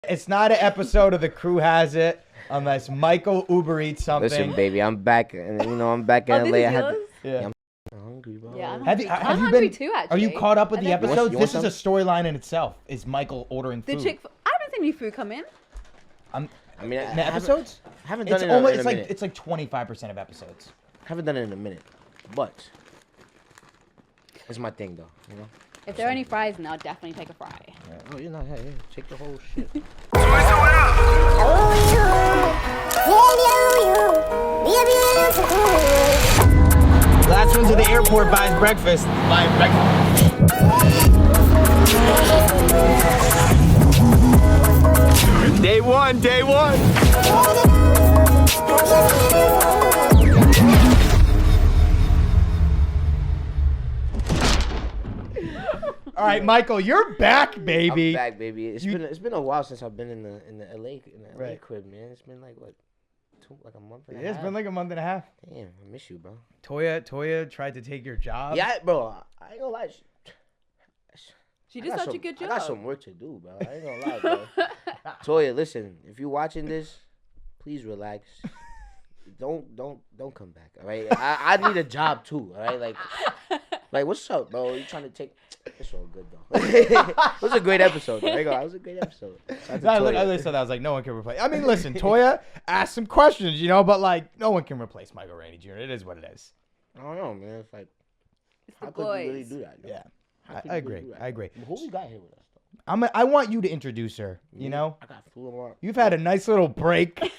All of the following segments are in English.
It's not an episode of The Crew Has It unless Michael Uber eats something. Listen, baby, I'm back, and I'm back in LA. Yeah. I'm hungry, bro. Yeah, I'm hungry. I'm hungry too, actually. Are you caught up with the episodes? You want This is a storyline in itself. Is Michael ordering food? I haven't seen any food come in. I mean, in the episodes? I haven't done it in a minute. It's like 25% of episodes. I haven't done it in a minute, but it's my thing, though. You know. If there are any fries, then I'll definitely take a fry. Yeah. Oh, you're not. Hey, take the whole shit. Last one to the airport buys breakfast. Day one. All right, Michael, you're back, baby. I'm back, baby. It's been a while since I've been in the LA right. crib, man. It's been like what, like a month and a Yeah, half. it's been like a month and a half. Damn, I miss you, bro. Toya tried to take your job. Yeah, bro. I ain't gonna lie. She did such a good job. I got some work to do, bro. I ain't gonna lie, bro. Toya, listen. If you're watching this, please relax. Don't come back. All right. I need a job too. All right. Like what's up, bro? You trying to take? It's all good though. It was a great episode. Though. It was a great episode. I said that. I was like, no one can replace. I mean, listen, Toya asked some questions, but like, no one can replace Michael Rainey Jr. It is what it is. I don't know, man. It's like, how could you really do that? Yeah, I agree. I agree. Who we got here with us though? I want you to introduce her. You know, I got food. You've had a nice little break.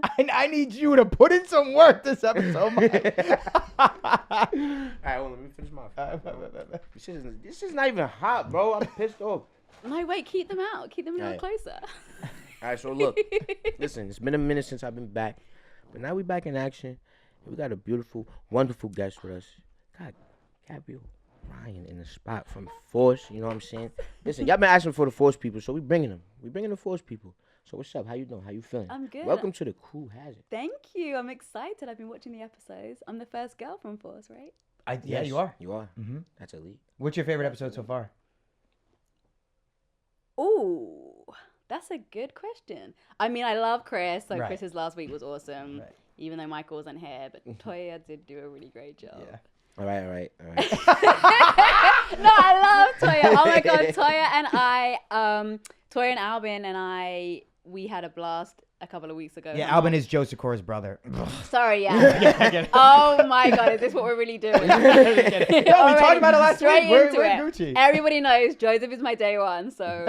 I need you to put in some work this episode, Mike. All right, well, let me finish my. This is not even hot, bro. I'm pissed off. No, wait, keep them out. Keep them a little closer. All right, so look, listen. It's been a minute since I've been back, but now we back in action. We got a beautiful, wonderful guest with us. Got Gabrielle Ryan in the spot from Force. You know what I'm saying? Listen, y'all been asking for the Force people, so we bringing them. We bringing the Force people. So what's up? How you doing? How you feeling? I'm good. Welcome to The Crew Has It. Thank you. I'm excited. I've been watching the episodes. I'm the first girl from Force, right? Yeah, you are. You are. Mm-hmm. That's elite. What's your favorite episode so far? Ooh, that's a good question. I mean, I love Chris. So Right. Chris's last week was awesome. Right. Even though Michael wasn't here, but Toya did do a really great job. Yeah. All right. No, I love Toya. Oh my god, Toya and Albin and I, we had a blast a couple of weeks ago. Yeah, Albin is Joe Sikora's brother. Sorry, yeah. Oh my god, is this what we're really doing? No, we talked about it last week. We're Gucci. Everybody knows Joseph is my day one, so.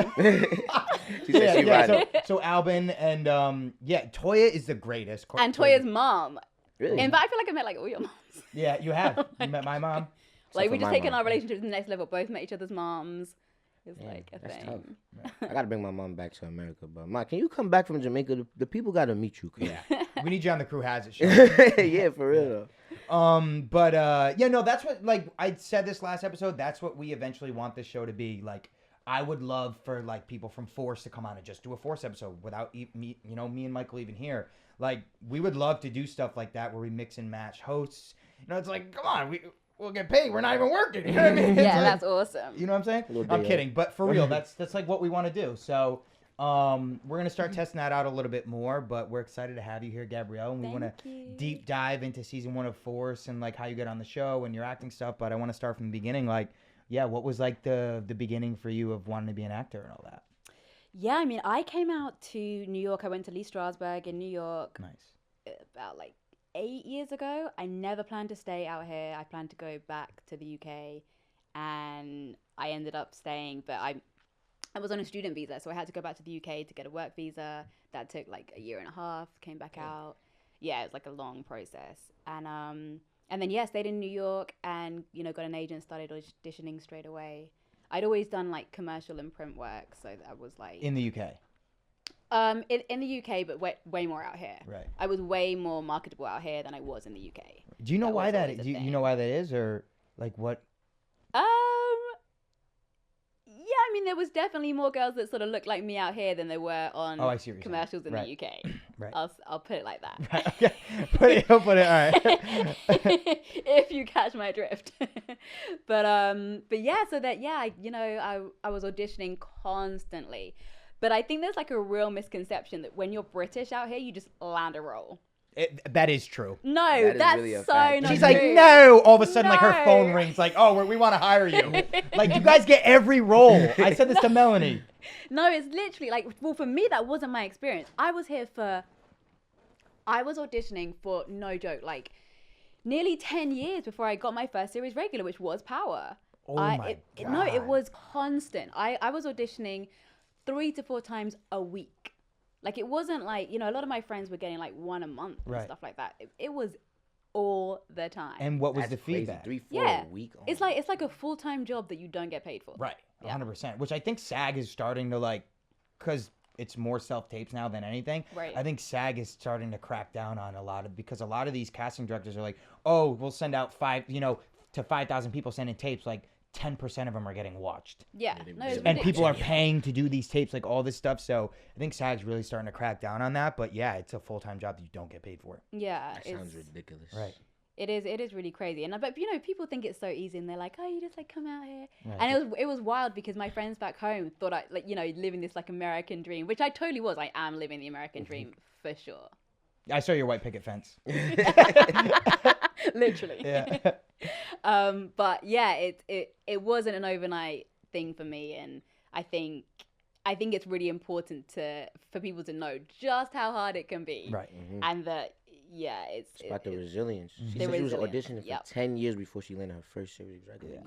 So Albin and Toya is the greatest. And Toya's mom. Really? In fact, I feel like I met like all your moms. Yeah, you have. You met my mom. Like we just taken our relationship to the next level. Both met each other's moms. It's like a thing. Tough. I gotta bring my mom back to America, but Ma, can you come back from Jamaica? The people gotta meet you. Yeah, we need you on The Crew Has It show. Yeah, for real. That's what, like I said this last episode. That's what we eventually want this show to be. Like, I would love for like people from Force to come on and just do a Force episode without me and Michael even here. Like, we would love to do stuff like that where we mix and match hosts. It's like, come on, we'll get paid. We're not even working. You know what I mean? Yeah, that's awesome. You know what I'm saying? I'm kidding, but for real, that's like what we want to do. So we're gonna start testing that out a little bit more. But we're excited to have you here, Gabrielle, and we want to deep dive into season 1 of Force and like how you get on the show and your acting stuff. But I want to start from the beginning. Like, what was like the beginning for you of wanting to be an actor and all that? Yeah, I mean, I came out to New York. I went to Lee Strasberg in New York. Nice. About like 8 years ago. I never planned to stay out here. I planned to go back to the UK, and I ended up staying. But I was on a student visa, so I had to go back to the UK to get a work visa. That took like a year and a half. Came back out. Yeah, it was like a long process. And then stayed in New York, and got an agent. Started auditioning straight away. I'd always done like commercial and print work, so that was like in the UK. In the UK, but way more out here. Right. I was way more marketable out here than I was in the UK. Do you know why that is? Do you know why that is, or like what? Yeah, I mean, there was definitely more girls that sort of looked like me out here than there were on commercials in the UK. Right. I'll put it like that. Right. Okay. Put it. All right. If you catch my drift. but yeah, so that I was auditioning constantly. But I think there's like a real misconception that when you're British out here, you just land a role. That is true. No, that's really so not She's true. like, no. All of a sudden, like her phone rings. Like, oh, we want to hire you. Like, you guys get every role. I said this to Melanie. No, it's literally like, well, for me, that wasn't my experience. I was auditioning for, no joke, like nearly 10 years before I got my first series regular, which was Power. Oh my God. No, it was constant. I was auditioning 3 to 4 times a week. Like, it wasn't like, a lot of my friends were getting like 1 a month and stuff like that. It was all the time. And what was the feedback? 3, 4 a week. Oh, it's like a full-time job that you don't get paid for. Right, 100%. Which I think SAG is starting to like, because it's more self-tapes now than anything. Right. I think SAG is starting to crack down on because a lot of these casting directors are like, oh, we'll send out 5,000 people sending tapes. Like 10% of them are getting watched. Yeah. No, and people are paying to do these tapes, like all this stuff. So I think SAG's really starting to crack down on that. But yeah, it's a full-time job that you don't get paid for. Yeah. That sounds ridiculous. Right. It is really crazy. And but people think it's so easy and they're like, oh, you just like come out here. Right. And it was wild because my friends back home thought I living this like American dream, which I totally was. I am living the American dream for sure. I saw your white picket fence. Literally. Yeah. But yeah, it wasn't an overnight thing for me, and I think it's really important for people to know just how hard it can be. Right. Mm-hmm. And that it's about the resilience. She said she was auditioning for 10 years before she landed her first series regular.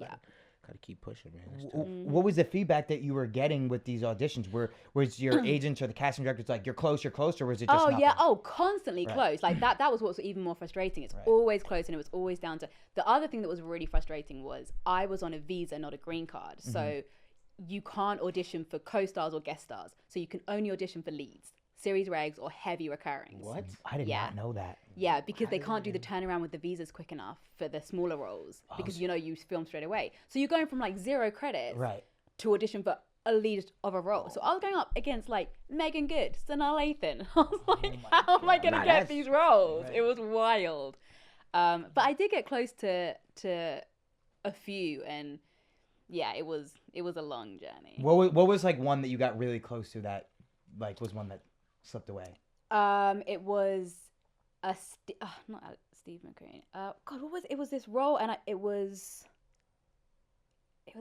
Gotta keep pushing, man. What was the feedback that you were getting with these auditions? Was your agents or the casting directors like, you're close, or was it just nothing? Constantly close. Like that was what's even more frustrating. It's always close, and it was always down to... The other thing that was really frustrating was I was on a visa, not a green card. Mm-hmm. So you can't audition for co-stars or guest stars. So you can only audition for leads, series regs, or heavy recurrings. What? I did not know that. Yeah, because they can't do the turnaround with the visas quick enough for the smaller roles because, you film straight away. So you're going from like 0 credits to audition for a lead of a role. So I was going up against like Megan Good, Sanaa Lathan. I was like, how am I going to get these roles? Right. It was wild. But I did get close to a few, and yeah, it was a long journey. What was like one that you got really close to that like was one that slipped away? It was not Steve McQueen. God, what was it? Was this role, and it was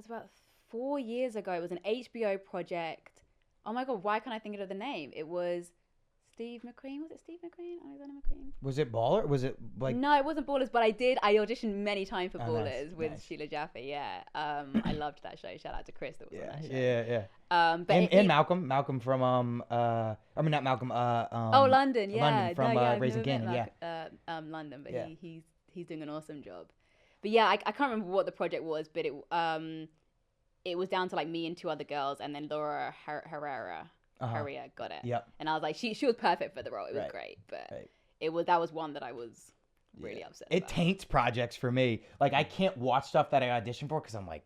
about 4 years ago. It was an HBO project. Oh my God, why can't I think of the name? It was Steve McQueen. Was it Steve McQueen? Alexander McQueen? Was it Baller? Was it like... No, it wasn't Ballers, but I auditioned many times for Ballers with Sheila Jaffe. Yeah. I loved that show. Shout out to Chris that was on that show. Yeah. But and Malcolm from I mean not Malcolm London, yeah. London from Raising Canon, London, but he's doing an awesome job. But yeah, I can't remember what the project was, but it was down to like me and 2 other girls, and then Laura Herrera got it. Yep. And I was like, she was perfect for the role. It was great, but that was one that I was really upset about. It taints projects for me. Like I can't watch stuff that I auditioned for because I'm like,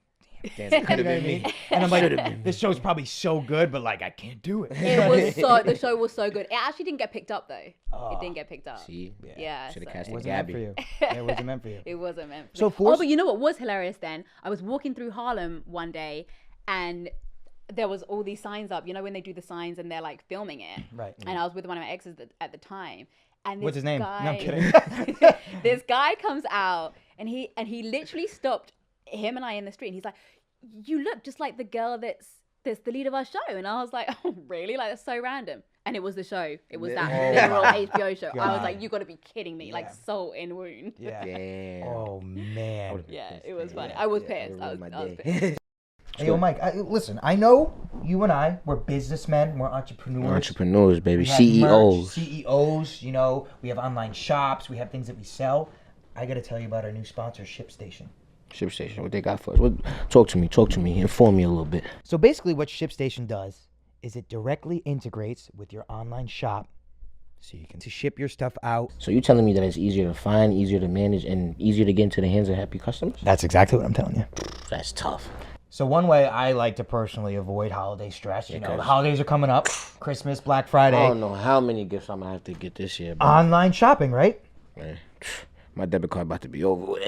damn, it could have been me. And I'm like, this show's probably so good, but like I can't do it. The show was so good. It actually didn't get picked up though. It didn't get picked up. See, yeah. Should have casted Gabby. It wasn't meant for you. It wasn't meant for me. But you know what was hilarious then? I was walking through Harlem one day, and there was all these signs up, when they do the signs and they're like filming it. Right. And I was with one of my exes at the time. And what's his name? No, I'm kidding. This guy comes out and he literally stopped him and I in the street. And he's like, you look just like the girl that's the lead of our show. And I was like, oh, really? Like, that's so random. And it was the show. It was that literal HBO show. God. I was like, you got to be kidding me. Yeah. Like, salt in wound. Yeah. Damn. Oh, man. Yeah, it was funny. I was pissed. I was pissed. Hey, yo, Mike, listen, I know you and I, we're businessmen, we're entrepreneurs. Entrepreneurs, baby. CEOs. CEOs, we have online shops, we have things that we sell. I got to tell you about our new sponsor, ShipStation. ShipStation, what they got for us? Talk to me, inform me a little bit. So basically what ShipStation does is it directly integrates with your online shop so you can ship your stuff out. So you telling me that it's easier to find, easier to manage, and easier to get into the hands of happy customers? That's exactly what I'm telling you. That's tough. So one way I like to personally avoid holiday stress, the holidays are coming up, Christmas, Black Friday. I don't know how many gifts I'm going to have to get this year. Bro. Online shopping, right? Man, my debit card about to be over with.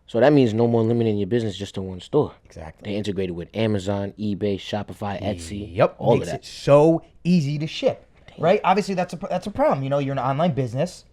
So that means no more limiting your business just to one store. Exactly. They integrated with Amazon, eBay, Shopify, Etsy. Yep. All Makes of that. it so easy to ship, right? Obviously, that's a problem. You know, you're an online business.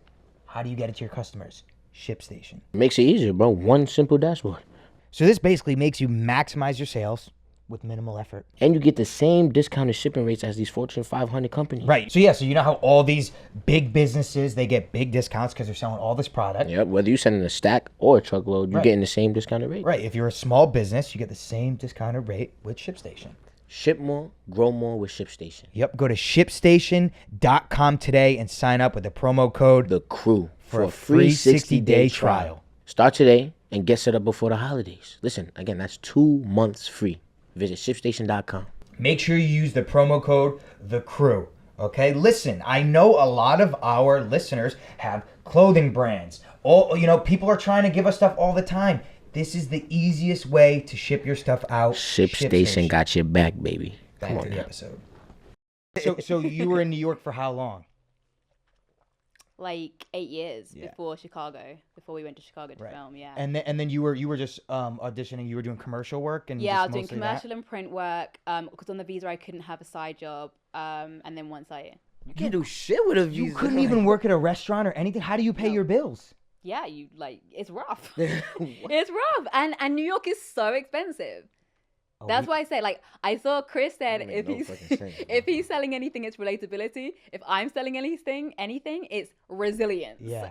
How do you get it to your customers? ShipStation. Makes it easier, bro. One simple dashboard. So this basically makes you maximize your sales with minimal effort. And you get the same discounted shipping rates as these Fortune 500 companies. Right. So yeah, so you know how all these big businesses, they get big discounts because they're selling all this product. Yep. Whether you're sending a stack or a truckload, you're getting the same discounted rate. Right. If you're a small business, you get the same discounted rate with ShipStation. Ship more, grow more with ShipStation. Yep. Go to ShipStation.com today and sign up with the promo code The Crew for a free 60-day trial. Start today and get set up before the holidays. Listen, again, that's 2 months free. Visit ShipStation.com. Make sure you use the promo code The Crew. Okay, listen, I know a lot of our listeners have clothing brands. People are trying to give us stuff all the time. This is the easiest way to ship your stuff out. ShipStation got your back, baby. Back Come to on the now. episode. So you were in New York for how long? Like 8 years before we went to Chicago to film. Yeah. And then you were just auditioning. You were doing commercial work and Yeah, I just was doing mostly commercial and print work. Because on the visa I couldn't have a side job. And then once You can't do shit with a visa. You couldn't even work at a restaurant or anything. How do you pay your bills? yeah, it's rough. It's rough, and New York is so expensive. That's why I say, like, I saw Chris said if he's selling anything, it's relatability. If I'm selling anything, it's resilience. Yeah.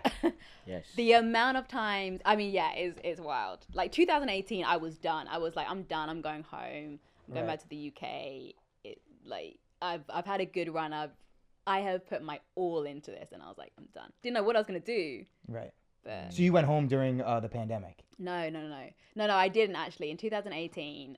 Yes. The amount of times, I mean, yeah, is wild. Like 2018, I was done. I was like, I'm done. I'm going home. I'm going back to the UK. I've had a good run. I have put my all into this, and I was like, I'm done. Didn't know what I was gonna do. Right. But So you went home during the pandemic. No, I didn't actually. In 2018,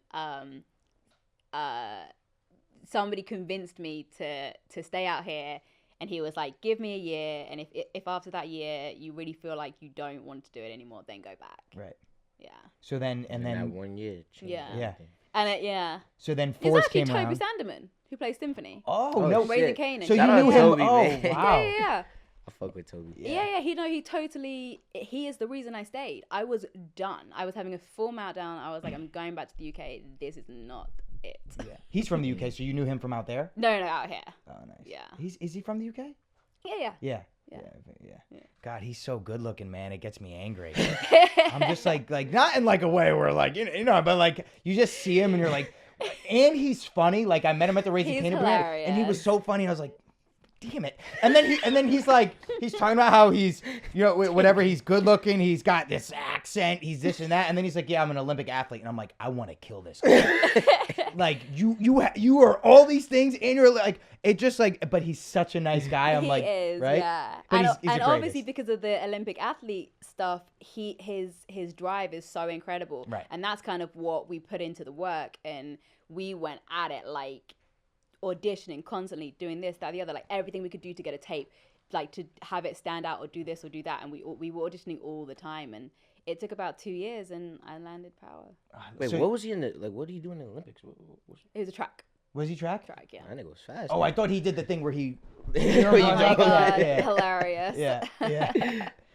somebody convinced me to stay out here, and he was like, give me a year, and if after that year you really feel like you don't want to do it anymore, then go back. Right. Yeah. So then that 1 year. Yeah. And So then it's Force actually came Toby around. Sanderman who plays Symphony. Oh no! Raising Canaan. So you Shout out knew him? Toby, Oh man. wow! Yeah. I fuck with Toby. Yeah. He is the reason I stayed. I was done. I was having a full meltdown. I was like, I'm going back to the UK. This is not it. Yeah. He's from the UK, so you knew him from out there? No, out here. Oh, nice. Yeah. Is he from the UK? Yeah. Yeah. God, he's so good looking, man. It gets me angry. I'm just like not in like a way where like but like you just see him and you're like, and he's funny. Like I met him at the Raising Canaan brand, and he was so funny. I was like, damn it. And then he's like, he's talking about how he's, whatever, he's good looking, he's got this accent, he's this and that, and then he's like, yeah, I'm an Olympic athlete, and I'm like, I want to kill this guy. Like you are all these things, and you're like, it just like, but he's such a nice guy. I'm like, is, right? Yeah. But And, he's the and obviously greatest. because of the Olympic athlete stuff, his drive is so incredible. Right. And that's kind of what we put into the work, and we went at it like auditioning constantly, doing this, that, the other, like everything we could do to get a tape, like to have it stand out or do this or do that, and we were auditioning all the time, and it took about 2 years, and I landed Power. Wait, So- what was he in the, like, what did he do in the Olympics? It was a track, Was he track? yeah. That nigga was fast. Oh, I thought he did the thing where he. Oh my god, Yeah. hilarious. Yeah.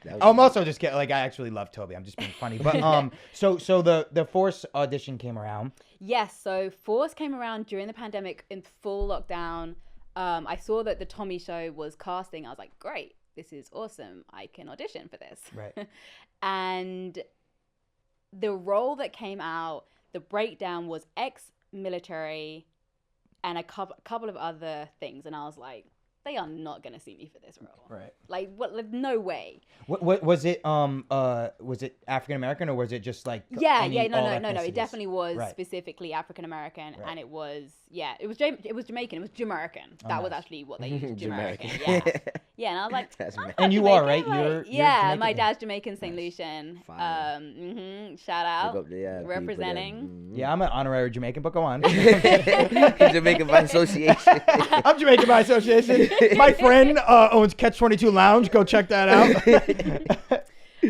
That was I'm also just kidding. Like I actually love Toby. I'm just being funny. But so the Force audition came around. Yes, so Force came around during the pandemic in full lockdown. I saw that the Tommy Show was casting. I was like, great, this is awesome. I can audition for this. Right. And the role that came out, the breakdown was ex-military and a couple of other things. And I was like, they are not going to see me for this role. Right. Like, what? Like, no way. What was it? Was it African American or was it just like? No. ethnicities? It definitely was Right. specifically African American, Right. and it was Jamaican. It was Jamaican. That was nice. actually what they used. Jamaican. Jamaican. Yeah. And I was like, That's I'm mad. not And you are, right? Jamaican, You're yeah. Jamaican, My yeah. dad's Jamaican, St. Nice. Lucian. Fire. Shout out. Look up the, people representing. there. Yeah, I'm an honorary Jamaican, but go on. Jamaican by association. I'm Jamaican by association. My friend owns Catch 22 Lounge. Go check that out.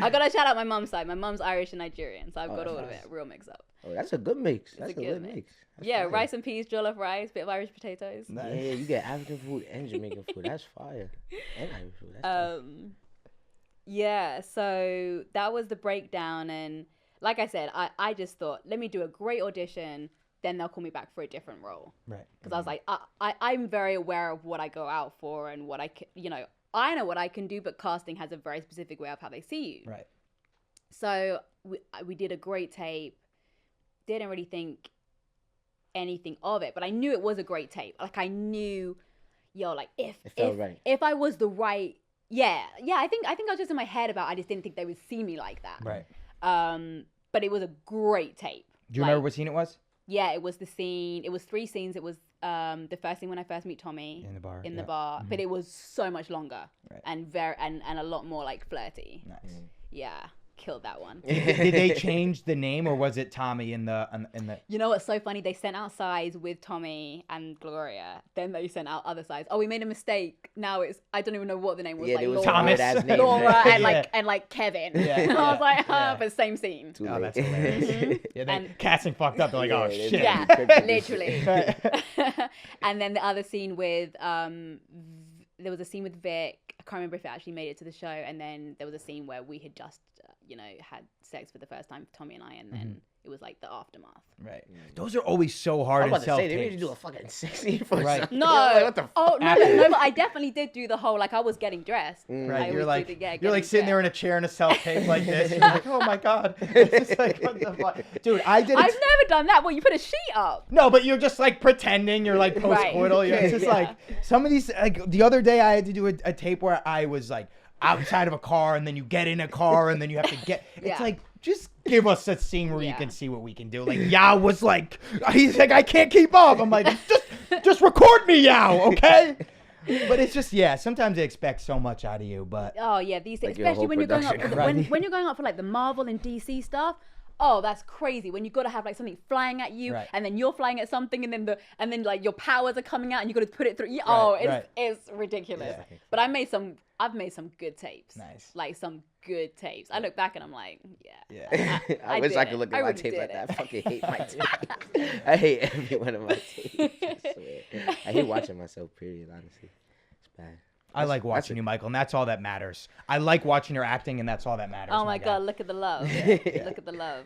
I gotta shout out my mom's side. My mom's Irish and Nigerian, so I've got all of nice. it real mix up. Oh, that's a good mix. That's a a good good mix. mix. That's Yeah, fire. rice and peas, jollof rice, bit of Irish potatoes. Yeah, you get African food and Jamaican food. That's fire. And Irish food. That's tough. Yeah, so that was the breakdown, and like I said, I just thought, let me do a great audition, then they'll call me back for a different role. Right. Because I was like, I'm very aware of what I go out for and what I can, I know what I can do, but casting has a very specific way of how they see you. Right. So we did a great tape. Didn't really think anything of it, but I knew it was a great tape. Like I knew, like if I was the right, I think I was just in my head about, I just didn't think they would see me like that. Right. But it was a great tape. Do you remember what scene it was? Yeah, it was the scene. It was 3 scenes. It was the first scene when I first meet Tommy in the bar. The bar, but it was so much longer and a lot more like flirty. Nice. Yeah. Killed that one. Did they change the name, or was it Tommy in the? You know what's so funny? They sent out sides with Tommy and Gloria. Then they sent out other sides. Oh, we made a mistake. Now it's, I don't even know what the name was. Yeah, like it was Thomas, Laura, and like Kevin. Yeah, I was like, but same scene. Oh, that's hilarious. Yeah, they casting fucked up. They're like, oh shit. Yeah, literally. And then the other scene with there was a scene with Vic. I can't remember if it actually made it to the show. And then there was a scene where we had just, had sex for the first time, Tommy and I, and then it was like the aftermath. Right. Those are always so hard I to was about to say, they self-tape. need to do a fucking sex scene for Right. something. No. Like, what the Oh, no, but I definitely did do the whole, like, I was getting dressed. Right. You're always like, do you're like sitting there in a chair in a self-tape like this. You're like, oh my God. It's just like, what the fuck? Dude, I've never done that. Well, you put a sheet up. No, but you're just like pretending you're like post-coital. Right. It's just like some of these, like the other day I had to do a tape where I was like outside of a car, and then you get in a car, and then you have to get, it's like, just give us a scene where you can see what we can do. Like Yao was like, he's like, I can't keep up. I'm like, just record me, Yao, okay? But it's just, sometimes they expect so much out of you, but. Oh yeah, these things, Like especially when you're going up, production. when you're going up for like the Marvel and DC stuff. Oh, that's crazy. When you got to have like something flying at you, and then you're flying at something, and then like your powers are coming out, and you got to put it through. It's ridiculous. Yeah. But I've made some good tapes. Nice. Like some good tapes. I look back and I'm like, I wish I could look at my tapes like that. I fucking hate my tapes. I hate every one of my tapes. I hate watching myself, period, honestly. It's bad. I like watching you, Michael, and that's all that matters. I like watching your acting, and that's all that matters. Oh my God, look at the love. Look at the love.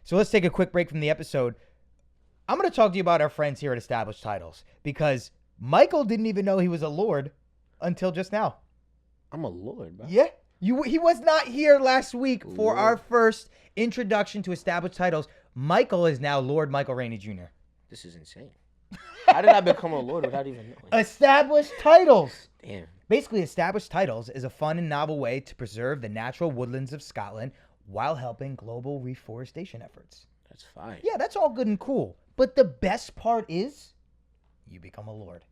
So let's take a quick break from the episode. I'm going to talk to you about our friends here at Established Titles, because Michael didn't even know he was a lord until just now. I'm a lord, bro. Yeah. He was not here last week for our first introduction to Established Titles. Michael is now Lord Michael Rainey Jr. This is insane. How did I become a lord without even knowing? Established Titles. Damn. Basically, Established Titles is a fun and novel way to preserve the natural woodlands of Scotland while helping global reforestation efforts. That's fine. Yeah, that's all good and cool. But the best part is you become a lord.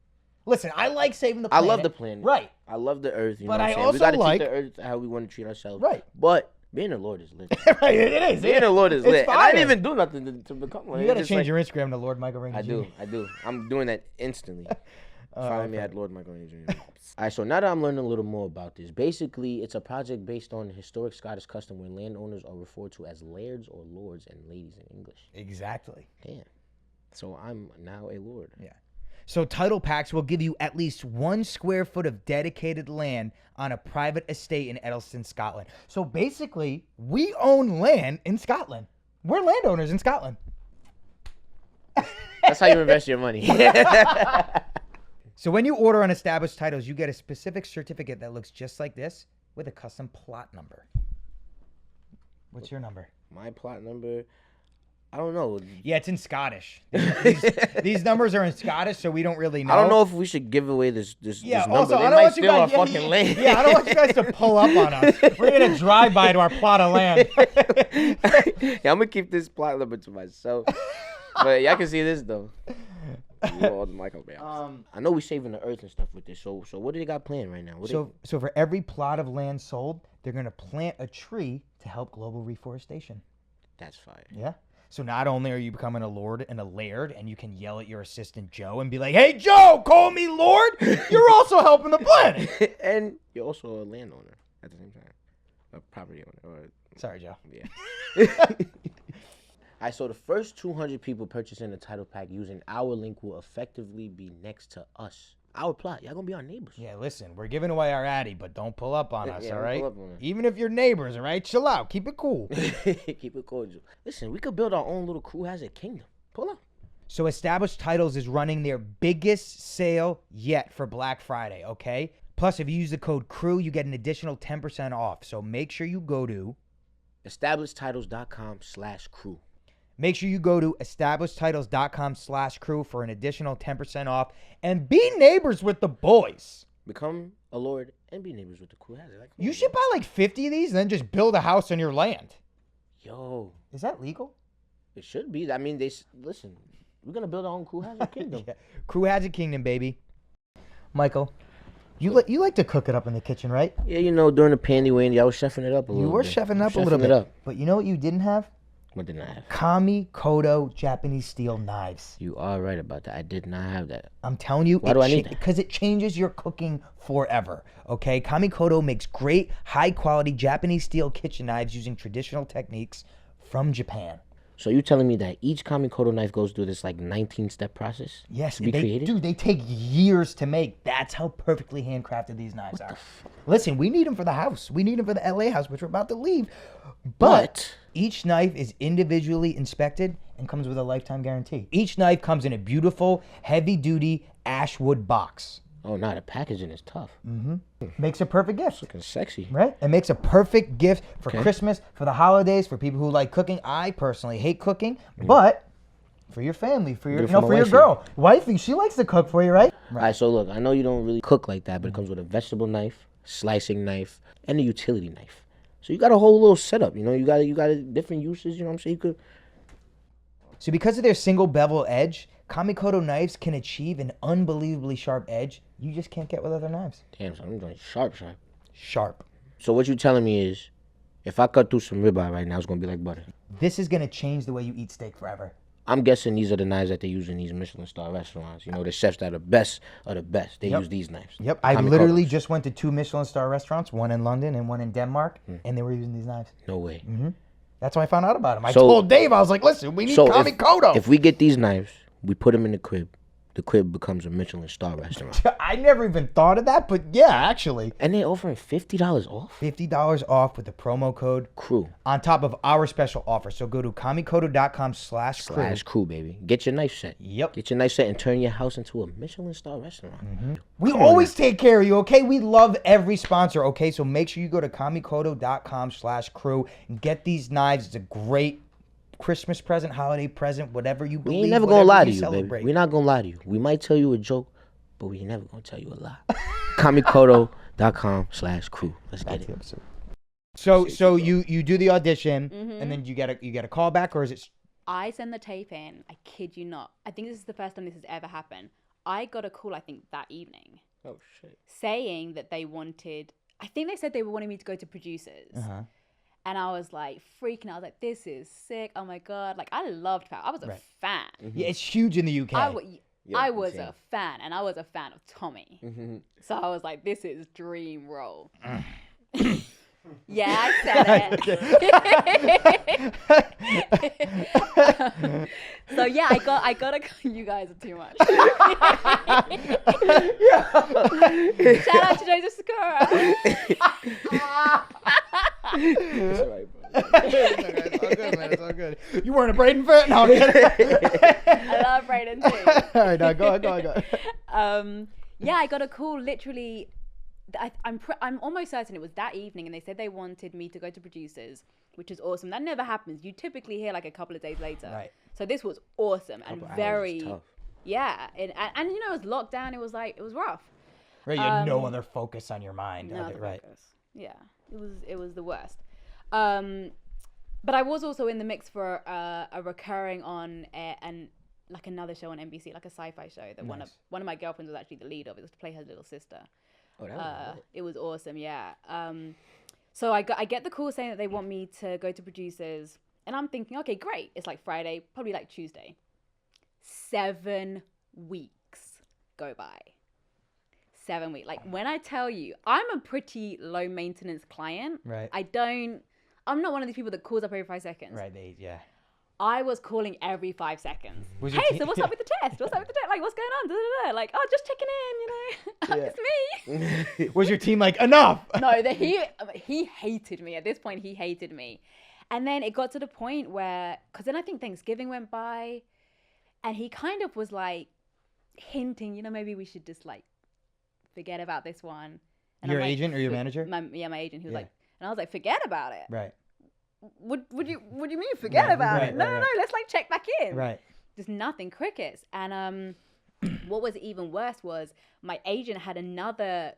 Listen, I like saving the planet. I love the planet. Right. I love the earth. You But know what I I'm saying? also We got to like- treat the earth how we want to treat ourselves. Right. But being a lord is lit. Right, it is. Being a lord is lit. And I fire. didn't even do nothing to become one. You got to change your Instagram to Lord Michael Rainey I Jr. do. I'm doing that instantly. Follow me okay. at Lord Michael Rainey Jr. All right, so now that I'm learning a little more about this, basically it's a project based on historic Scottish custom where landowners are referred to as lairds or lords and ladies in English. Exactly. Damn. So I'm now a lord. Yeah. So title packs will give you at least 1 square foot of dedicated land on a private estate in Edelston, Scotland. So basically, we own land in Scotland. We're landowners in Scotland. That's how you invest your money. So when you order on Established Titles, you get a specific certificate that looks just like this with a custom plot number. What's your number? My plot number, I don't know. Yeah, it's in Scottish. These numbers are in Scottish, so we don't really know. I don't know if we should give away this number. Also, They I don't might want you steal our guys. fucking land. Yeah, I don't want you guys to pull up on us. We're gonna drive by to our plot of land. Yeah, I'm gonna keep this plot number to myself. But y'all can see this though. All the Michael Bales. I know we're saving the earth and stuff with this. So what do they got planned right now? So for every plot of land sold, they're gonna plant a tree to help global reforestation. That's fire. Yeah. So not only are you becoming a lord and a laird, and you can yell at your assistant Joe and be like, "Hey Joe, call me lord." You're also helping the planet. And you're also a landowner at the same time, a property owner. Sorry, Joe. Yeah. All right, so the first 200 people purchasing the title pack using our link will effectively be next to us our plot. Y'all gonna be our neighbors. Yeah, listen, we're giving away our Addy, but don't pull up on us, all right? Pull up on us. Even if you're neighbors, all right? Chill out. Keep it cool. Keep it cordial. Listen, we could build our own little crew hazard kingdom. Pull up. So Established Titles is running their biggest sale yet for Black Friday, okay? Plus, if you use the code CREW, you get an additional 10% off. So make sure you go to establishedtitles.com/crew. Make sure you go to establishedtitles.com/crew for an additional 10% off and be neighbors with the boys. Become a lord and be neighbors with the crew hazard. Like, You should buy like 50 of these and then just build a house on your land. Yo, Is that legal? it should be. I mean, listen. We're gonna build our own crew hazard kingdom. Yeah. Crew Hazard Kingdom, baby. Michael, you like to cook it up in the kitchen, right? Yeah, you know, during the panty wandy, I was chefing it up a little bit. You were chefing up a little bit. But you know what you didn't have? What did I have? Kamikoto Japanese steel knives. You are right about that. I did not have that. I'm telling you, Why do I need that? Because it changes your cooking forever. Okay, Kamikoto makes great, high-quality Japanese steel kitchen knives using traditional techniques from Japan. So you telling me that each Kamikoto knife goes through this like 19-step process? Yes, to be created? Dude, they take years to make. That's how perfectly handcrafted these knives are. Listen, we need them for the house. We need them for the LA house, which we're about to leave. But each knife is individually inspected and comes with a lifetime guarantee. Each knife comes in a beautiful, heavy-duty ash wood box. Oh, no, the packaging is tough. Makes a perfect gift. Looking sexy. Right? It makes a perfect gift for Christmas, for the holidays, for people who like cooking. I personally hate cooking, but for your family, for your girl. Wifey, she likes to cook for you, right? All right, so look, I know you don't really cook like that, but it comes with a vegetable knife, slicing knife, and a utility knife. So you got a whole little setup, you know? You got different uses, you know what I'm saying? You could... So because of their single bevel edge, Kamikoto knives can achieve an unbelievably sharp edge you just can't get with other knives. Damn, so I'm doing sharp. Sharp. So what you telling me is, if I cut through some ribeye right now, it's going to be like butter. This is going to change the way you eat steak forever. I'm guessing these are the knives that they use in these Michelin star restaurants. You know, the chefs that are best of the best. They use these knives. Yep. I literally just went to 2 Michelin star restaurants, one in London and one in Denmark, and they were using these knives. No way. That's why I found out about them. I told Dave, I was like, listen, we need Kamikoto. If we get these knives, we put them in the crib. The crib becomes a Michelin star restaurant. I never even thought of that, but yeah, actually. And they're offering $50 off? $50 off with the promo code CREW. On top of our special offer. So go to kamikoto.com/crew. /crew, baby. Get your knife set. Yep. Get your knife set and turn your house into a Michelin star restaurant. We always take care of you, okay? We love every sponsor, okay? So make sure you go to kamikoto.com/crew and get these knives. It's a great Christmas present, holiday present, whatever you believe. We ain't never gonna lie to you, celebrate. baby. We're not gonna lie to you. We might tell you a joke, but we ain't never gonna tell you a lie. Kamikoto.com/crew. Let's get it. So you do the audition and then you get a call back, or is it? I send the tape in. I kid you not. I think this is the first time this has ever happened. I got a call, I think, that evening. Oh shit. Saying that they wanted. I think they said they were wanting me to go to producers. And I was like freaking out. I was like, this is sick. Oh my God. Like, I loved Paolo. I was a fan. Yeah, it's huge in the UK. I was a fan, and I was a fan of Tommy. So I was like, this is dream role. Yeah, I said it. So yeah, I gotta. You guys are too much. Shout out to Joseph Sikora. It's all right, bro. It's all good, man. It's all good. You weren't a Braden fan? No, I'm kidding. I love Braden too. All right, now go ahead. Yeah, I got a call literally. I'm almost certain it was that evening, and they said they wanted me to go to producers, which is awesome. That never happens. You typically hear like a couple of days later. Right. So this was awesome and very tough. Yeah, and you know, it was lockdown. It was rough. Right, you had no other focus on your mind. No other right. focus. Yeah, it was the worst. But I was also in the mix for a recurring on and like another show on NBC, like a sci-fi show that one of my girlfriends was actually the lead of. It was to play her little sister. Oh, that was it was awesome, yeah. So I get the call saying that they want me to go to producers, and I'm thinking, okay, great. It's like Friday, probably like Tuesday. 7 weeks go by. 7 weeks. Like, when I tell you, I'm a pretty low maintenance client. Right. I'm not one of these people that calls up every 5 seconds. Right, yeah. I was calling every 5 seconds. Was your Hey, so what's up with the test? What's up with the test? Like, what's going on? Da, da, da. Like, oh, just checking in, you know. it's me. Was your team like, enough? No, he hated me. At this point, he hated me. And then it got to the point where, because then I think Thanksgiving went by, and he kind of was like hinting, maybe we should just like forget about this one. And Your I'm like, agent or your manager? My agent. He was like, and I was like, forget about it. Right. What do you mean forget about it? No, let's like check back in. Right. Just nothing, crickets. And what was even worse was my agent had another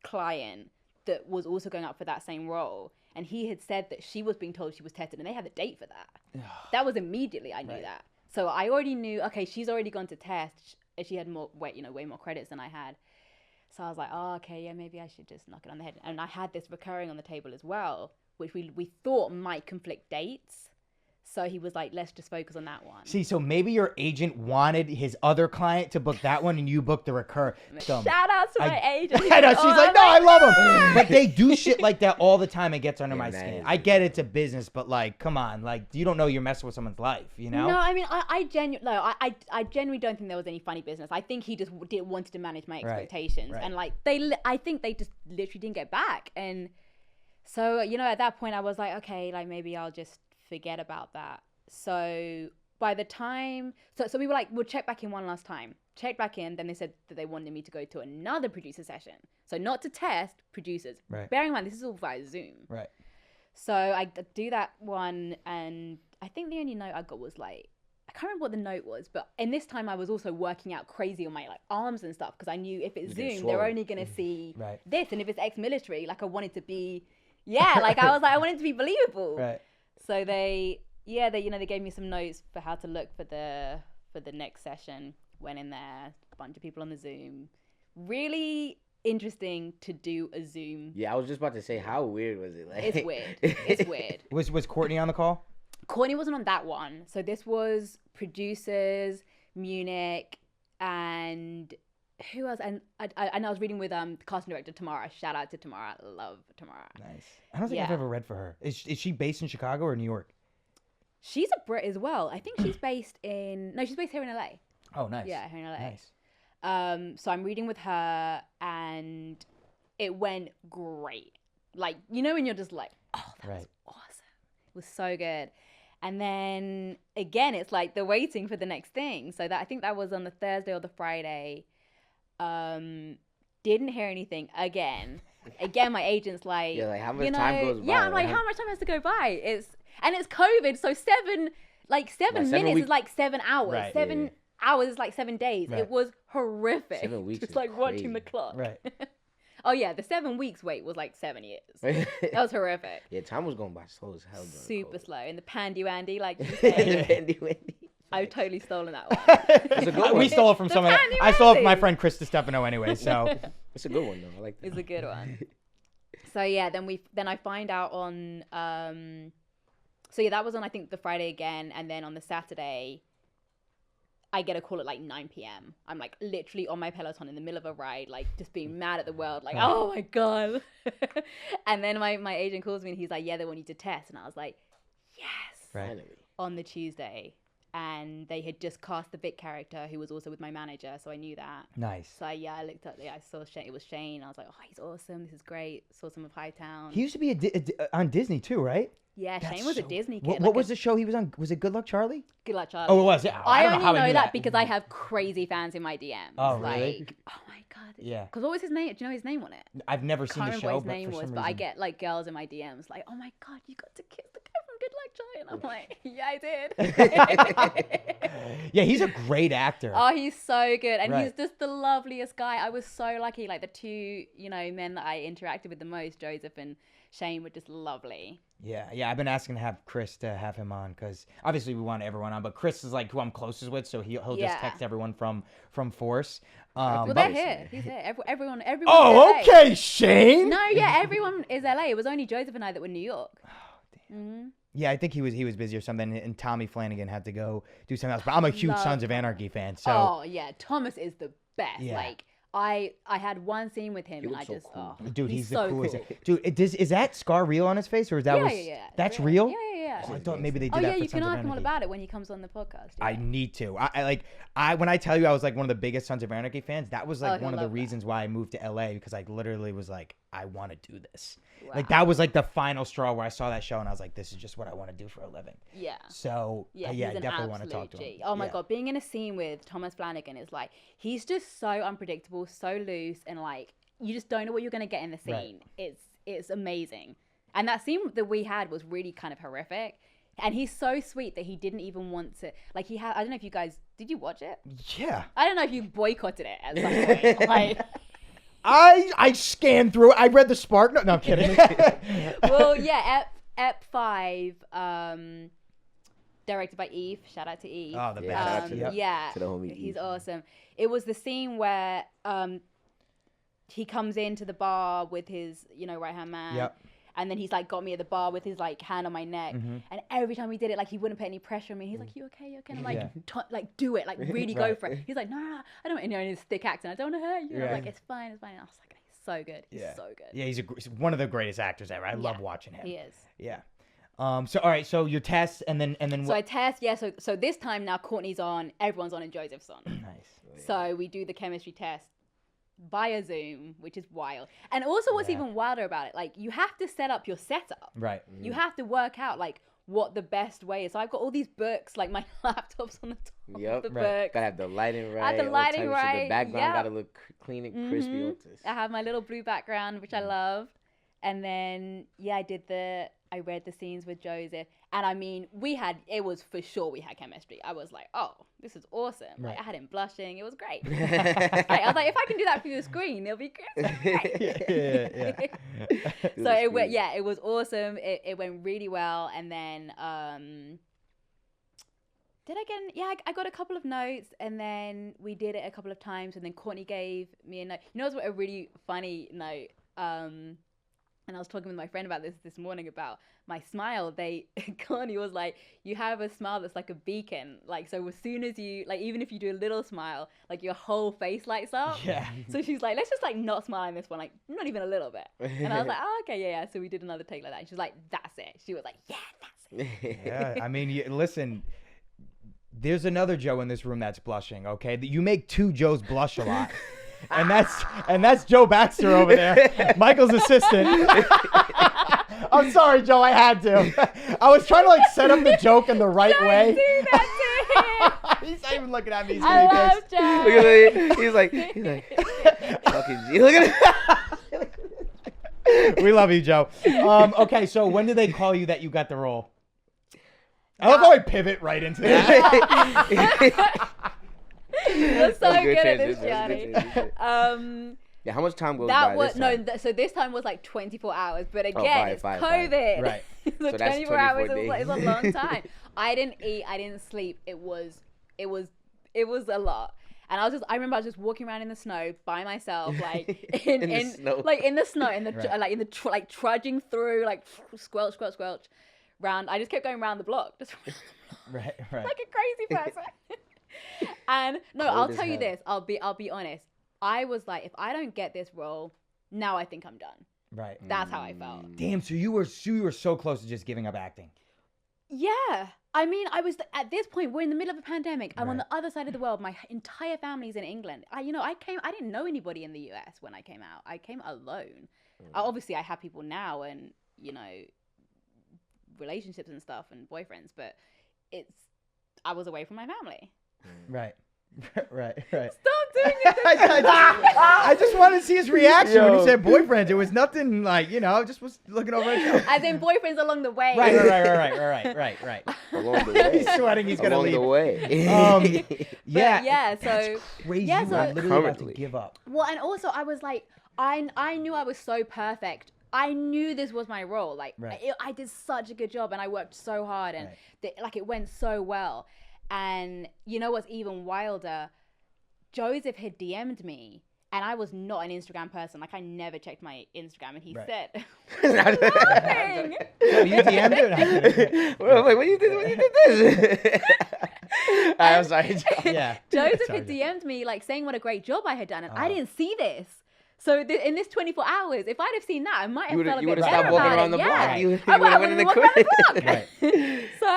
client that was also going up for that same role. And he had said that she was being told she was tested, and they had a date for that. That was immediately, I knew that. So I already knew, okay, she's already gone to test. She had way more credits than I had. So I was like, oh, okay, yeah, maybe I should just knock it on the head. And I had this recurring on the table as well, which we thought might conflict dates. So he was like, let's just focus on that one. See, so maybe your agent wanted his other client to book that one and you booked the recur. Shout out to my agent. I know, she's like, no, I love him. But they do shit like that all the time. It gets under my skin. I get it's a business, but like, come on. Like, you don't know you're messing with someone's life, you know? No, I mean, I genuinely don't think there was any funny business. I think he just wanted to manage my expectations. Right. And like, I think they just literally didn't get back. And so, at that point I was like, okay, like maybe I'll just forget about that. So by the time, so we were like, we'll check back in one last time. Checked back in, then they said that they wanted me to go to another producer session. So not to test producers. Right. Bearing in mind, this is all via Zoom. Right. So I do that one, and I think the only note I got was like, I can't remember what the note was, but in this time I was also working out crazy on my like arms and stuff, because I knew if it's Zoom, they're only going to see this, and if it's ex-military, like I wanted to be, like I was like, I wanted to be believable. Right. So they gave me some notes for how to look for the next session. Went in there, a bunch of people on the Zoom. Really interesting to do a Zoom. Yeah, I was just about to say, how weird was it? Like, it's weird. It's weird. Was Courtney on the call? Courtney wasn't on that one. So this was producers, Munich, and who else? And I was reading with casting director Tamara. Shout out to Tamara. I love Tamara. Nice. I don't think I've ever read for her. Is she based in Chicago or New York? She's a Brit as well. I think she's based she's based here in LA. Oh, nice. Yeah, here in LA. Nice. So I'm reading with her, and it went great. Like, when you're just like, oh, that was awesome. It was so good. And then again, it's like the waiting for the next thing. So that I think that was on the Thursday or the Friday. Didn't hear anything again. Again, my agent's like, yeah, like how much time goes by? Yeah, I'm like, how much time has to go by? It's COVID, so 7 minutes is like 7 hours. Right. 7 hours is like 7 days. Right. It was horrific. 7 weeks. Just like crazy. watching the clock. Right. Oh yeah, the 7 weeks wait was like 7 years. That was horrific. Yeah, time was going by slow as hell. Super slow. In the pandy wandy, like you said. Pandy wandy. I've totally stolen that one. It's a good one. We stole it from someone. I stole it from my friend Chris DiStefano anyway. So it's a good one though. I like that. It's a good one. So yeah, then I find out on so yeah, that was on I think the Friday again, and then on the Saturday I get a call at like 9 p.m. I'm like literally on my Peloton in the middle of a ride, like just being mad at the world, like, oh my God. And then my agent calls me and he's like, yeah, they want you to test. And I was like, yes. Right. On the Tuesday. And they had just cast the Vic character who was also with my manager, so I knew that. Nice. So I looked up, I saw Shane, it was Shane. I was like, oh, he's awesome. This is great. Saw some of Hightown. He used to be on Disney too, right? Yeah, Shane was a Disney kid. What was the show he was on? Was it Good Luck Charlie? Good Luck Charlie. Oh, it was. Yeah. I only know that because I have crazy fans in my DMs. Oh, really? Like, oh my God. Yeah. Because what was his name? Do you know his name on it? I've never seen the show, what his name was, but I reason. get like girls in my DMs like, oh my God, you got to kiss the guy from Good Luck Charlie. And I'm like, yeah, I did. Yeah, he's a great actor. Oh, he's so good. And he's just the loveliest guy. I was so lucky. Like the two, men that I interacted with the most, Joseph and Shane, were just lovely. Yeah. I've been asking to have Chris to have him on because obviously we want everyone on, but Chris is like who I'm closest with, so he'll just text everyone from Force. Well, they're here. He's here. Everyone. Oh, okay, Shane. No, yeah, everyone is LA. It was only Joseph and I that were New York. Oh, damn. Mm-hmm. Yeah, I think he was busy or something, and Tommy Flanagan had to go do something else. But I'm a huge Sons of Anarchy fan, so. Oh yeah, Thomas is the best. Yeah. Like I had one scene with him, and I just cool. Dude, he's the so coolest. cool. Dude, is that scar real on his face, or is that yeah. That's real. real? Yeah. Yeah. Oh, I thought maybe they did Oh that yeah, for you can Sons of ask him all Anarchy. about it when he comes on the podcast. I yeah. need to. When I tell you I was like one of the biggest Sons of Anarchy fans, that was like he'll one of the love that. reasons why I moved to LA, because I literally was like, I want to do this. Wow. Like that was like the final straw where I saw that show and I was like, this is just what I want to do for a living. Yeah. So Yeah, I he's an definitely want to talk to absolute him. G. Oh my Yeah. god, being in a scene with Thomas Flanagan is like, he's just so unpredictable, so loose, and like you just don't know what you're gonna get in the scene. Right. It's amazing. And that scene that we had was really kind of horrific. And he's so sweet that he didn't even want to, like he had, I don't know if you guys, did you watch it? Yeah. I don't know if you boycotted it at some point. Like, I scanned through it. I read the spark. No, I'm kidding. well, yeah, Ep 5, directed by Eve. Shout out to Eve. Oh, the best. shout out to Yep. Yeah, to the homie he's Eve. awesome. It was the scene where he comes into the bar with his, right hand man. Yep. And then he's like got me at the bar with his like hand on my neck, Mm-hmm. and every time he did it, like he wouldn't put any pressure on me. He's like, "You okay? You okay?" And I'm like, Yeah. "Like do it, like really go Right. for it." He's like, "No, I don't." In his thick accent, I don't want to hurt you. Yeah. I'm like, "It's fine, it's fine." And I was like, "He's so good. He's so good." Yeah, he's one of the greatest actors ever. I love watching him. He is. Yeah. So all right, so your tests and then So I test, yeah. So this time now, Courtney's on, everyone's on, and Joseph's on. Nice. So we do the chemistry test via Zoom, which is wild. And also, what's even wilder about it, like you have to set up your setup. Right. You have to work out like what the best way is. So I've got all these books, like my laptop's on the top of the book. Gotta have the lighting right. Have the all lighting types of shit. right, The background yep. gotta look clean and crispy. Mhm. With this. I have my little blue background, which I love. And then, I read the scenes with Joseph. And I mean, it was for sure we had chemistry. I was like, oh, this is awesome. Right. Like, I had him blushing. It was great. I was like, if I can do that through the screen, it'll be great. Yeah. So it went, it was awesome. It went really well. And then, I got a couple of notes, and then we did it a couple of times, and then Courtney gave me a note. You know, it was a really funny note. And I was talking with my friend about this morning about my smile. Courtney was like, you have a smile that's like a beacon. Like, so as soon as you, like, even if you do a little smile, like your whole face lights up. Yeah. So she's like, let's just like not smile in this one, like not even a little bit. And I was like, oh, okay, yeah. So we did another take like that. And she's like, that's it. She was like, yeah, that's it. Yeah. I mean, listen. There's another Joe in this room that's blushing. Okay, you make two Joes blush a lot. And that's Joe Baxter over there, Michael's assistant. I'm sorry, Joe. I had to. I was trying to like set up the joke in the right way. Do that to him. He's not even looking at me. He's I getting love pissed. Joe. Look at him. He's like, fucking G. Look at him. We love you, Joe. Okay, so when did they call you that you got the role? I love how I pivot right into that. You're so That's good at this, transition, that's a good Gianni. transition. Yeah, how much time goes That by was this time? so this time was like 24 hours, but again, it's fine. COVID. Right. So So that's 24 hours 24 is a long time. I didn't eat, I didn't sleep. It was a lot. And I remember I was just walking around in the snow by myself, like in the snow. like in the snow, in the Right. like in the like trudging through, like squelch round. I just kept going around the block, just Right. like a crazy person. And no, Cold I'll as tell you hell. this. I'll be honest. I was like, if I don't get this role, now I think I'm done. Right. That's how I felt. Damn. So you were so close to just giving up acting. Yeah. I mean, I was at this point. We're in the middle of a pandemic. I'm on Right. the other side of the world. My entire family's in England. I didn't know anybody in the US when I came out. I came alone. Obviously, I have people now, and relationships and stuff, and boyfriends. But I was away from my family. Right. Right. Stop doing it. I just wanted to see his reaction when he Yo. said boyfriends. It was nothing like, just was looking over at Joe. As in boyfriends along the way. Right. Along the way. He's sweating. He's gonna Along leave. the way. Yeah. So That's crazy. yeah, You so- were literally about to Currently. give up. Well, and also I was like, I knew I was so perfect. I knew this was my role. Like, Right. I did such a good job, and I worked so hard, and it went so well. And you know what's even wilder? Joseph had DM'd me, and I was not an Instagram person. Like, I never checked my Instagram, and he Right. said, "Laughing." So you DM'd it? Well, I'm like, when you did this? I'm sorry. Yeah. Joseph Sorry, had Joe. DM'd me, like, saying what a great job I had done, and I didn't see this. So in this 24 hours, if I'd have seen that, I might have felt a bit better stopped walking about around it. the block. You I would have went went in the walking around the corner. block. Right. So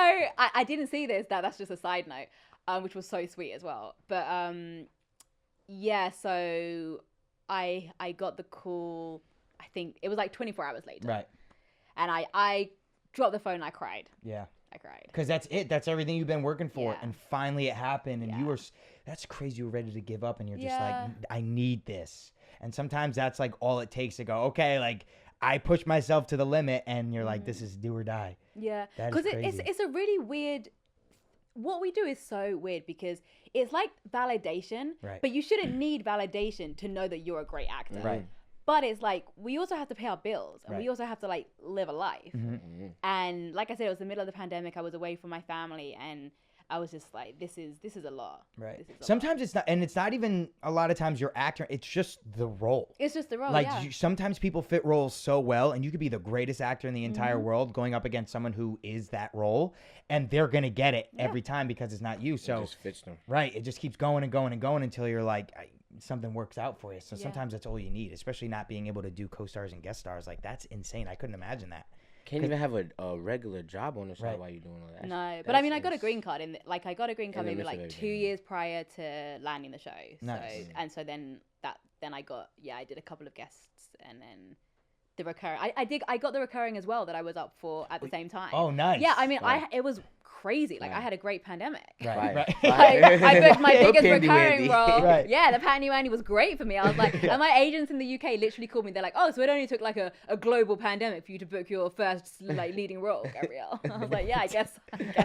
I didn't see this. That's just a side note, which was so sweet as well. But yeah, so I got the call. I think it was like 24 hours later. Right. And I dropped the phone and I cried. Yeah. I cried. Because that's it. That's everything you've been working for. Yeah. And finally it happened. And Yeah. you were, that's crazy. You were ready to give up and you're just Yeah. like, I need this. And sometimes that's like all it takes to go, okay, like I push myself to the limit and you're like, this is do or die. Yeah. That is Because crazy. it's a really weird, what we do is so weird because it's like validation, Right. but you shouldn't need validation to know that you're a great actor. Right. But it's like, we also have to pay our bills and Right. we also have to like live a life. Mm-hmm. And like I said, it was the middle of the pandemic. I was away from my family and I was just like, this is a lot. Right. This is a Sometimes it's not, and it's not even a lot of times your actor, it's just the role. It's just the role, Like yeah. sometimes people fit roles so well, and you could be the greatest actor in the entire Mm-hmm. world going up against someone who is that role, and they're gonna get it every time because it's not you. So It just fits them. right, it just keeps going and going and going until you're like something works out for you. So Yeah. sometimes that's all you need, especially not being able to do co-stars and guest stars. Like that's insane. I couldn't imagine that. Can't even have a regular job on the side Right. while you're doing all that. No, but I mean, I got a green card I got a green card In the maybe midst of like 2 everything. years prior to landing the show. Nice. So then I got, I did a couple of guests and then the recurring. I got the recurring as well that I was up for at the same time. Oh, nice. Yeah, I mean, Right. it was crazy. Like I Right. had a great pandemic. Right, right. I booked my Hook biggest handy recurring wandy. role. Right. Yeah, the Panty Wandy was great for me. I was like, and my agents in the UK literally called me. They're like, oh, so it only took like a global pandemic for you to book your first like leading role, Gabrielle. I was like, yeah, I guess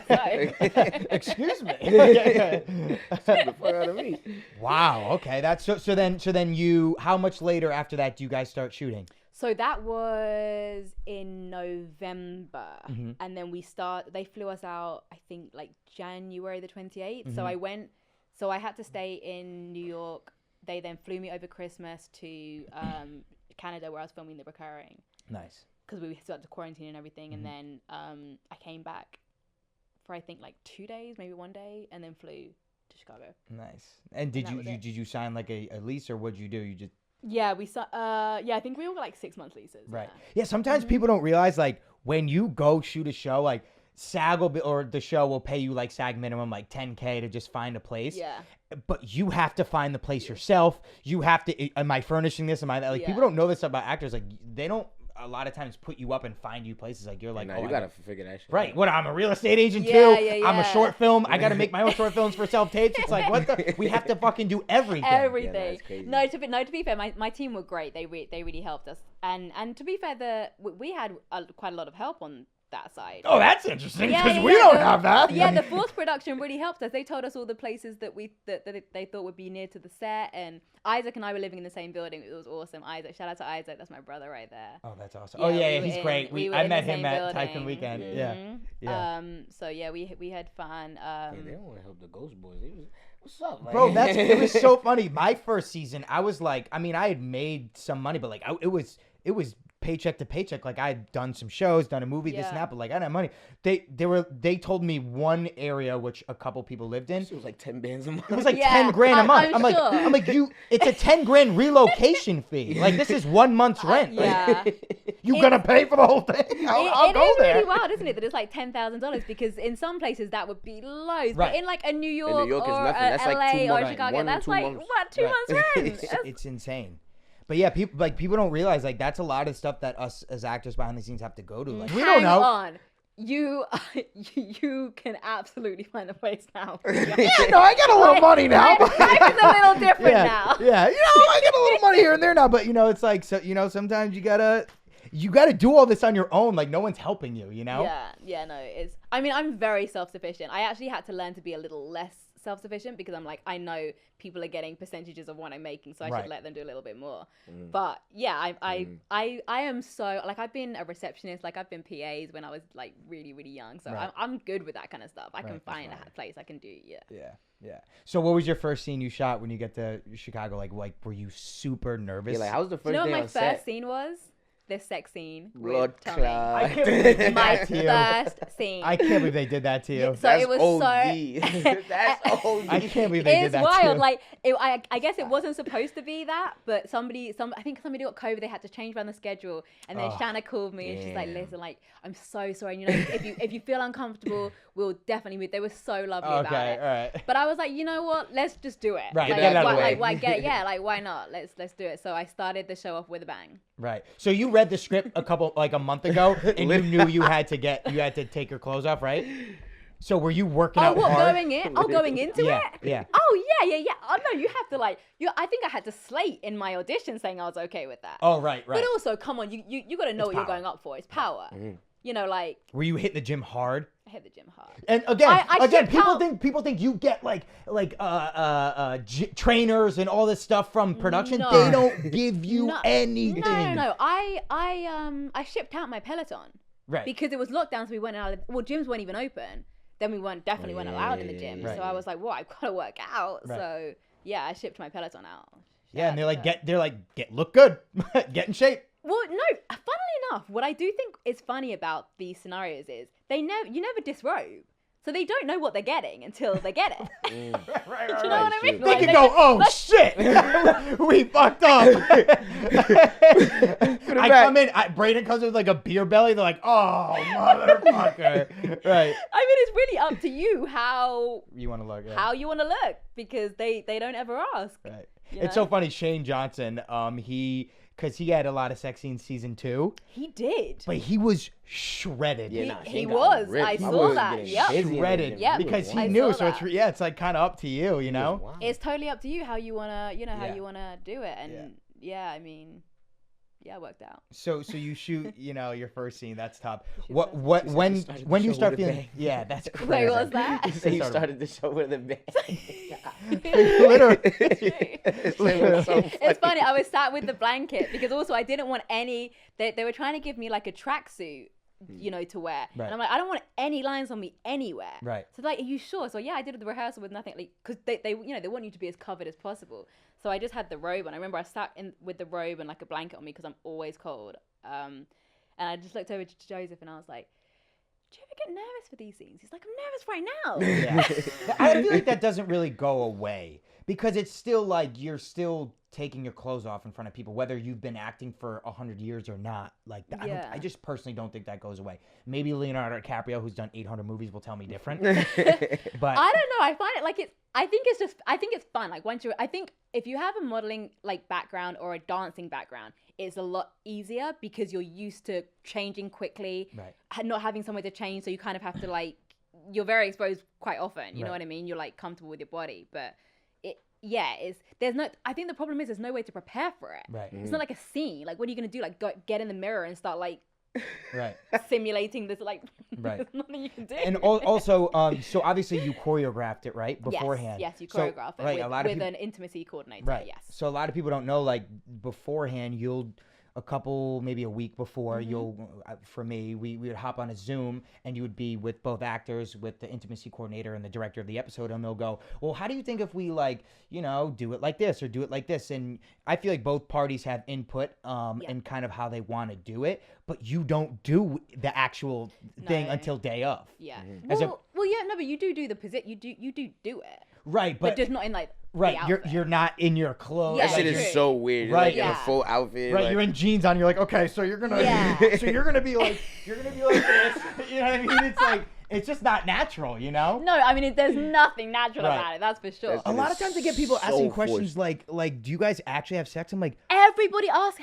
so. Excuse me. The fuck out of me. Wow. Okay. That's so then you, how much later after that do you guys start shooting? So that was in November, Mm-hmm. and then they flew us out, I think like January the 28th. Mm-hmm. So I went, so I had to stay in New York. They then flew me over Christmas to Canada where I was filming the recurring Nice. because we started to quarantine and everything. Mm-hmm. And then I came back for I think like 2 days, maybe 1 day, and then flew to Chicago. Nice. And did that you was it. did you sign like a lease or what'd you do? You just Yeah, I think we all got like 6 month leases. right. Yeah. Yeah. Sometimes people don't realize like when you go shoot a show, like SAG will be, or the show will pay you like SAG minimum like $10K to just find a place. Yeah. But you have to find the place yourself. You have to. Am I furnishing this? Am I that? Like Yeah. people don't know this about actors. Like they don't a lot of times put you up and find you places. Like you're like, Nah, oh, you I gotta figure that shit right. out. What? I'm a real estate agent Yeah, too. yeah, I'm a yeah. short film. I got to make my own short films for self tapes. It's like what the? We have to fucking do everything. Everything. that's crazy. No, to be fair, my team were great. They really helped us. And to be fair, we had quite a lot of help on that side. Oh, that's interesting Yeah, because yeah, we yeah, don't the- have that. Yeah, the fourth production really helped us. They told us all the places that they thought would be near to the set. And Isaac and I were living in the same building. It was awesome. Isaac, shout out to Isaac. That's my brother right there. Oh, that's awesome. Yeah, oh yeah, we were he's in- great. we were I in met the him same at building. Tycoon Weekend. Yeah, Mhm. yeah. So yeah, we had fun. Yeah, they don't want to help the Ghost Boys. They was, what's up, like? Bro, it was so funny. My first season, I was like, I mean, I had made some money, but like, it was paycheck to paycheck. Like I had done some shows, done a movie, this and Yeah. that, but like I didn't have money. They told me one area which a couple people lived in. It was like 10 bands a month. It was like Yeah, 10 grand a month. I'm sure. I'm like, it's a 10 grand relocation fee. Like this is 1 month's rent. Like, Yeah. you gonna pay for the whole thing? I'll It go is there. really wild, isn't it? That it's like $10,000 because in some places that would be loads, Right. but in like a New York, York is or nothing. a That's like LA 2 or months, Chicago, 1 or that's 2 like months. what 2 Right. months rent. It's insane. But yeah, people don't realize like that's a lot of stuff that us as actors behind the scenes have to go to. Like we don't know. On. You can absolutely find a place now. Yeah, no, I got a little money now. Life is a little different yeah, now. yeah, I get a little money here and there now, but it's like so sometimes you gotta do all this on your own. Like no one's helping you. Yeah, no, it's. I mean, I'm very self-sufficient. I actually had to learn to be a little less self-sufficient because I'm like, I know people are getting percentages of what I'm making, so I Right. should let them do a little bit more. But yeah, I am so like I've been a receptionist, like I've been PAs when I was like really really young, so Right. I'm good with that kind of stuff. I can Right. find a place I can do. Yeah. Yeah. So what was your first scene you shot when you get to Chicago? Like were you super nervous? Yeah, like, how was the Do first you know day what my on first set? scene was? this sex scene Blood with Tommy. clot. I can't believe they did My that to you. first scene. I can't believe they did that to you. So That's it was OD. That's OD. I can't believe they did It's that wild. to you. Like, I guess it wasn't supposed to be that, but I think somebody got COVID. They had to change around the schedule, and then Shanna called me, and she's like, Damn. "Listen, like, I'm so sorry. You know, if you feel uncomfortable, we'll definitely move." They were so lovely about Okay, it. all right. But I was like, you know what? Let's just do it. Right, Like, get it out of the why, way. why not? Let's do it. So I started the show off with a bang. Right. So you read the script a month ago, and you knew you had to take your clothes off, right? So were you working out hard? Going in? Oh, going into Yeah, it? yeah. Oh, yeah. Oh, no, you have to, like, I think I had to slate in my audition saying I was okay with that. Oh, right. But also, come on, you got to know what you're power. going up for. It's power. You know, like, Were you hitting the gym hard? I hit the gym hard. And again, I shipped out- people think you get like trainers and all this stuff from production. No. They don't give you anything. No. I shipped out my Peloton. Right. Because it was lockdown, so we went out. Well, gyms weren't even open. Then we weren't allowed in the gym. Right. So I was like, well, I've got to work out. Right. So yeah, I shipped my Peloton out. Yeah, and Shout they're like, look good, get in shape. Well, no. Funnily enough, what I do think is funny about these scenarios is you never disrobe, so they don't know what they're getting until they get it. Right. Do you know what I mean? They Like, can go, oh shit, we fucked up. I come in, Brayden comes in with like a beer belly. They're like, oh motherfucker, right? I mean, it's really up to you how You want to look? Yeah. how you want to look because they don't ever ask. Right. You It's know? so funny. Shane Johnson, because he had a lot of sex scenes season 2, He did. but he was shredded. Yeah, He Shane got was. ripped. I He saw was that. getting Yep. busy in the Shredded gym. Yep. because he I knew. saw So it's that. it's like kind of up to you, you know. Wow. It's totally up to you how you wanna, how Yeah. you wanna do it, and I mean, it worked out. So you shoot, your first scene. That's top. Shoot What first. what She said when she started when the you show start with a feeling? bang. Yeah, that's crazy. Wait, what was that? He said he started the show with a bang. Literally. It's funny. I was sat with the blanket because also I didn't want any. They were trying to give me like a tracksuit, to wear, Right. and I'm like, I don't want any lines on me anywhere. Right. So like, are you sure? So yeah, I did the rehearsal with nothing, like, because they want you to be as covered as possible. So I just had the robe, and I remember I sat in with the robe and like a blanket on me because I'm always cold. And I just looked over to Joseph and I was like, do you ever get nervous for these scenes? He's like, I'm nervous right now. Yeah. I feel like that doesn't really go away because it's still like you're still taking your clothes off in front of people, whether you've been acting for 100 years or not. Like, Yeah. I just personally don't think that goes away. Maybe Leonardo DiCaprio, who's done 800 movies, will tell me different. But I don't know. I find it like I think it's fun. Like I think if you have a modeling like background or a dancing background, it's a lot easier because you're used to changing quickly, Right. not having somewhere to change. So you kind of have to like, you're very exposed quite often. You know Right. what I mean? You're like comfortable with your body, but I think the problem is there's no way to prepare for it. Right. It's not like a scene. Like, what are you going to do? Like, get in the mirror and start like Right. simulating this, like, Right. there's nothing you can do. And also, so obviously you choreographed it, right? Beforehand. Yes, you So, choreograph it right, with, a lot of with people, an intimacy coordinator. right. Yes. So a lot of people don't know, like, beforehand, maybe a week before, for me, we would hop on a Zoom and you would be with both actors, with the intimacy coordinator and the director of the episode, and they'll go, well, how do you think if we do it like this or do it like this? And I feel like both parties have input and kind of how they want to do it, but you don't do the actual thing No. until day of. Yeah. As a- Well, yeah, no, but you do the position. You do it, Right, but but just not in like right, the you're outfit. not in your clothes. Yeah, That shit true. is so weird. Right. Like in a Yeah. full outfit. Right, like, you're in jeans on. You're like, okay, so you're gonna, Yeah. so you're gonna be like this. You know what I mean? It's like, it's just not natural, you know. No, I mean there's nothing natural Right. about it. That's for sure. A lot of times I get people So asking forced. questions like, do you guys actually have sex? I'm like, Everybody has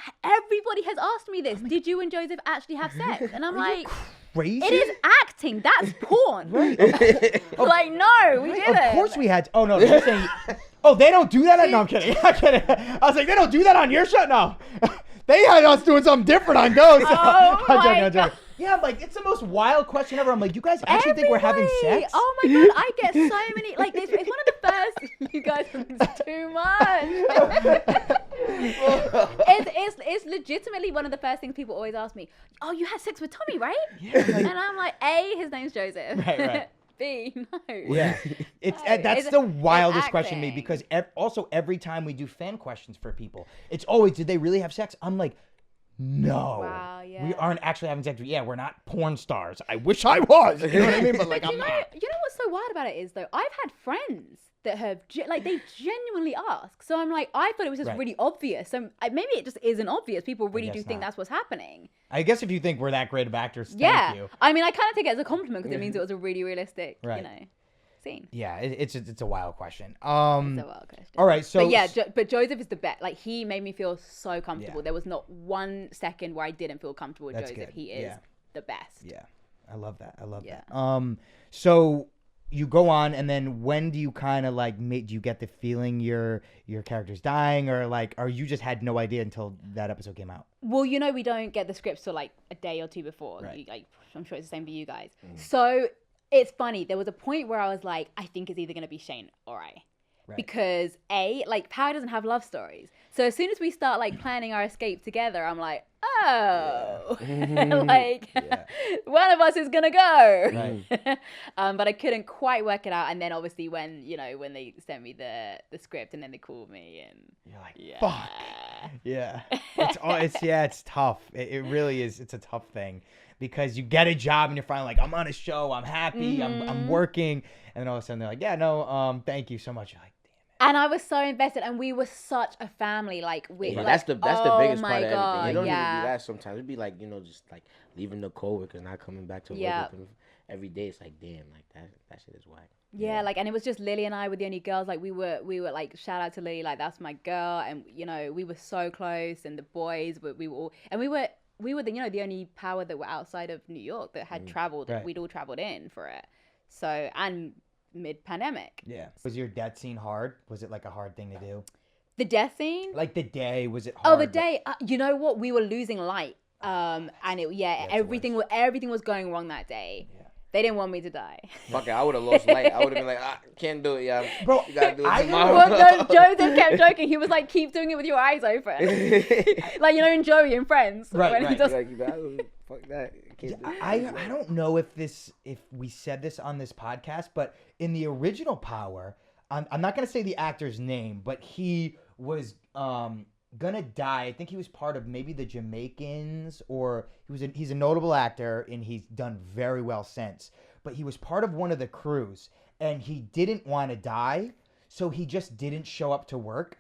asked me this. Did you and Joseph actually have sex? And I'm like, crazy. it is acting. That's porn. Like, no, we didn't. Of course we had. Oh no, you're saying. Oh, they don't do that. No, I'm kidding. I'm kidding. I was like, they don't do that on your show. No, they had us doing something different on Ghost. Oh my God. Yeah, I'm like, it's the most wild question ever. I'm like, you guys actually think we're having Everybody. sex? Oh my God, I get so many. Like, it's one of the first. You guys, it's too much. It's legitimately one of the first things people always ask me. Oh, you had sex with Tommy, right? Yeah, like- And I'm like, A, his name's Joseph. Right. B, no. Yeah, it's No, that's it's- the wildest it's question to me acting. because also every time we do fan questions for people, it's always, did they really have sex? I'm like, no. Wow, yeah. We aren't actually having sex. Yeah, we're not porn stars. I wish I was. You know what I mean? But like, I'm not. You know what's so wild about it is though, I've had friends that have they genuinely ask. So I'm like, I thought it was just really obvious. So maybe it just isn't obvious. People really do think that's what's happening. I guess if you think we're that great of actors, yeah. thank you. I mean, I kind of take it as a compliment because it means it was a really realistic, scene. Yeah, it's a wild question. It's a wild question. All right, so but yeah, but Joseph is the best. Like he made me feel so comfortable. There was not 1 second where I didn't feel comfortable with Joseph. Good. He is the best. Yeah, I love that. that. So you go on, and then when do you kind of like do you get the feeling your character's dying, or like, or you just had no idea until that episode came out? Well, we don't get the scripts till like a day or two before. Right. I'm sure it's the same for you guys. So it's funny. There was a point where I was like, I think it's either gonna be Shane or I. Right. Because Power doesn't have love stories. So as soon as we start like planning our escape together, I'm like, oh, one of us is gonna go. Right. But I couldn't quite work it out. And then obviously when they sent me the script and then they called me and you're like, fuck. Yeah. It's tough. It really is. It's a tough thing because you get a job and you're finally like, I'm on a show. I'm happy. I'm working. And then all of a sudden they're like, yeah, no, thank you so much. You're like, and I was so invested, and we were such a family. Like, that's the biggest part of everything. You don't even do yeah. that sometimes. It'd be like, just like leaving the coworkers, not coming back to work with them every day. It's like, damn, like that shit is whack. Yeah, like, and it was just Lily and I were the only girls. Like, we were like, shout out to Lily, like that's my girl, and we were so close. And the boys, we were all, and we were the only Power that were outside of New York that had traveled. Right. We'd all traveled in for it. So and. Mid-pandemic. Yeah. Was your death scene hard? Was it like a hard thing to do? The death scene? Like the day, was it hard? Oh, the day. You know what? We were losing light. And everything was going wrong that day. Yeah. They didn't want me to die. Fuck it, I would have lost light. I would have been like, can't do it, yeah. Bro, you gotta do it tomorrow. Joseph kept joking. He was like, keep doing it with your eyes open. Like, in Joey and Friends. Right. He does... fuck that. I don't know if we said this on this podcast, but in the original Power, I'm not gonna say the actor's name, but he was gonna die. I think he was part of maybe the Jamaicans, or he's a notable actor and he's done very well since. But he was part of one of the crews and he didn't want to die, so he just didn't show up to work.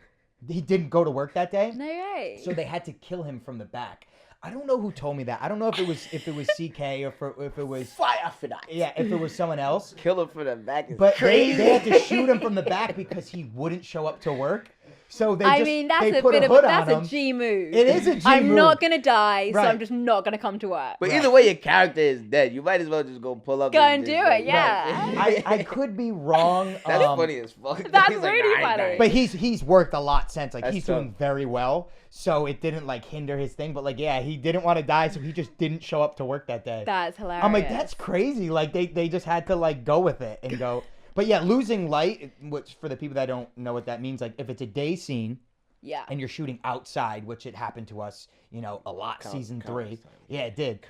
He didn't go to work that day. No way. So they had to kill him from the back. I don't know who told me that. I don't know if it was CK or if it was fire for that. Yeah, if it was someone else. Kill him from the back is crazy. They had to shoot him from the back because he wouldn't show up to work. So that's a G move. It is a G move. I'm not gonna die, so I'm just not gonna come to work. But either way, your character is dead. You might as well just go pull up. Go and do it, yeah. Right. I could be wrong. That's funny as fuck. That's really funny. But he's worked a lot since. Like, he's doing very well. So it didn't like hinder his thing. But like, yeah, he didn't want to die, so he just didn't show up to work that day. That's hilarious. I'm like, that's crazy. Like they just had to like go with it and go. But yeah, losing light, which for the people that don't know what that means, like if it's a day scene. Yeah. And you're shooting outside, which it happened to us, a lot. Season 3. Yeah, it did.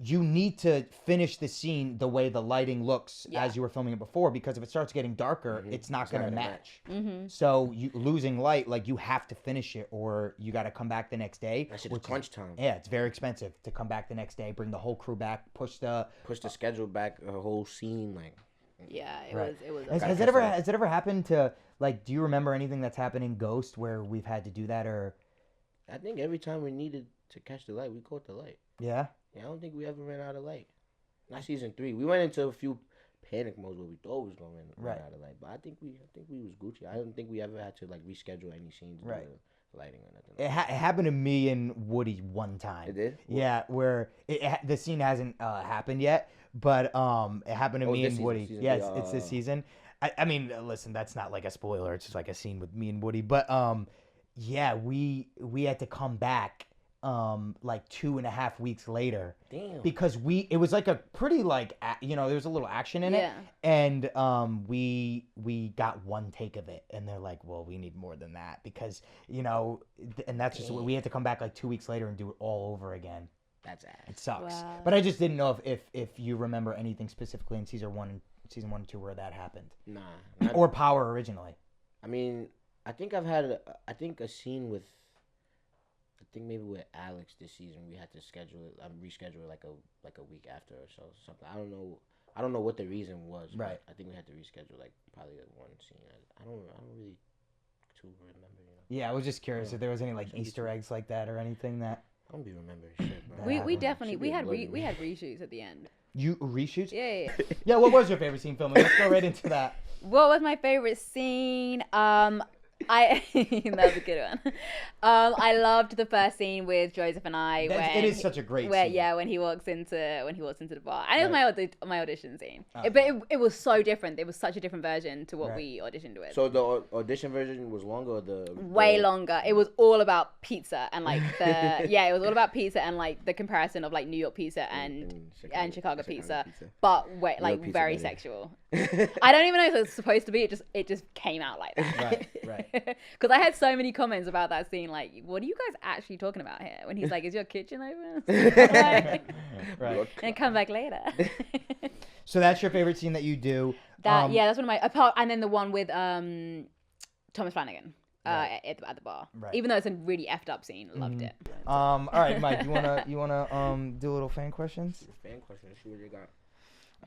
You need to finish the scene the way the lighting looks as you were filming it before, because if it starts getting darker, it's not going to match. Mm-hmm. So you losing light, like you have to finish it, or you got to come back the next day. That shit is crunch time. Yeah, it's very expensive to come back the next day, bring the whole crew back, push the schedule back, a whole scene, like. Yeah, it was. Has it ever happened to, like, do you remember anything that's happened in Ghost where we've had to do that, or? I think every time we needed to catch the light, we caught the light. Yeah? Yeah, I don't think we ever ran out of light. Not season 3. We went into a few panic modes where we thought we was going to run out of light, but I think we was Gucci. I don't think we ever had to, like, reschedule any scenes. Right. Lighting or nothing. It happened to me and Woody one time. It did? Yeah, where the scene hasn't happened yet, but it happened to me and Woody. Yes, it's this season. I mean, listen, that's not like a spoiler. It's just like a scene with me and Woody. But yeah, we had to come back like 2.5 weeks later. Damn. Because it was like a pretty like there was a little action in it, and we got one take of it, and they're like, well, we need more than that, because and that's just what we had to come back like 2 weeks later and do it all over again. That's ass. It sucks. Wow. But I just didn't know if you remember anything specifically in season 1 and 2 where that happened. Nah. Or Power originally. I mean, I think I've had a scene with I think maybe with Alex this season we had to reschedule it like a week after or so something. I don't know what the reason was. Right. I think we had to reschedule like probably one scene. I don't really too remember. Yeah, I was just curious if there was any like Easter eggs like that or anything that. I don't be remembering shit, bro. We definitely we had reshoots at the end. You reshoots? Yeah. Yeah. What was your favorite scene filming? Let's go right into that. What was my favorite scene? That was a good one. I loved the first scene with Joseph and I. It is such a great scene. Yeah, when he walks into the bar, and it was my audition scene. Oh. But it was so different. It was such a different version to what we auditioned with. So the audition version was longer, or way longer. It was all about pizza and like it was all about pizza and like the comparison of like New York pizza and Chicago pizza, but very sexual. I don't even know if it was supposed to be. It just came out like that. Right. Because I had so many comments about that scene. Like, what are you guys actually talking about here? When he's like, "Is your kitchen open?" Right. And come back later. So that's your favorite scene that you do. That's one of my and then the one with Thomas Flanagan. At the bar. Right. Even though it's a really effed up scene, loved it. All right, Mike, you wanna do a little fan questions? Fan questions. See what you got.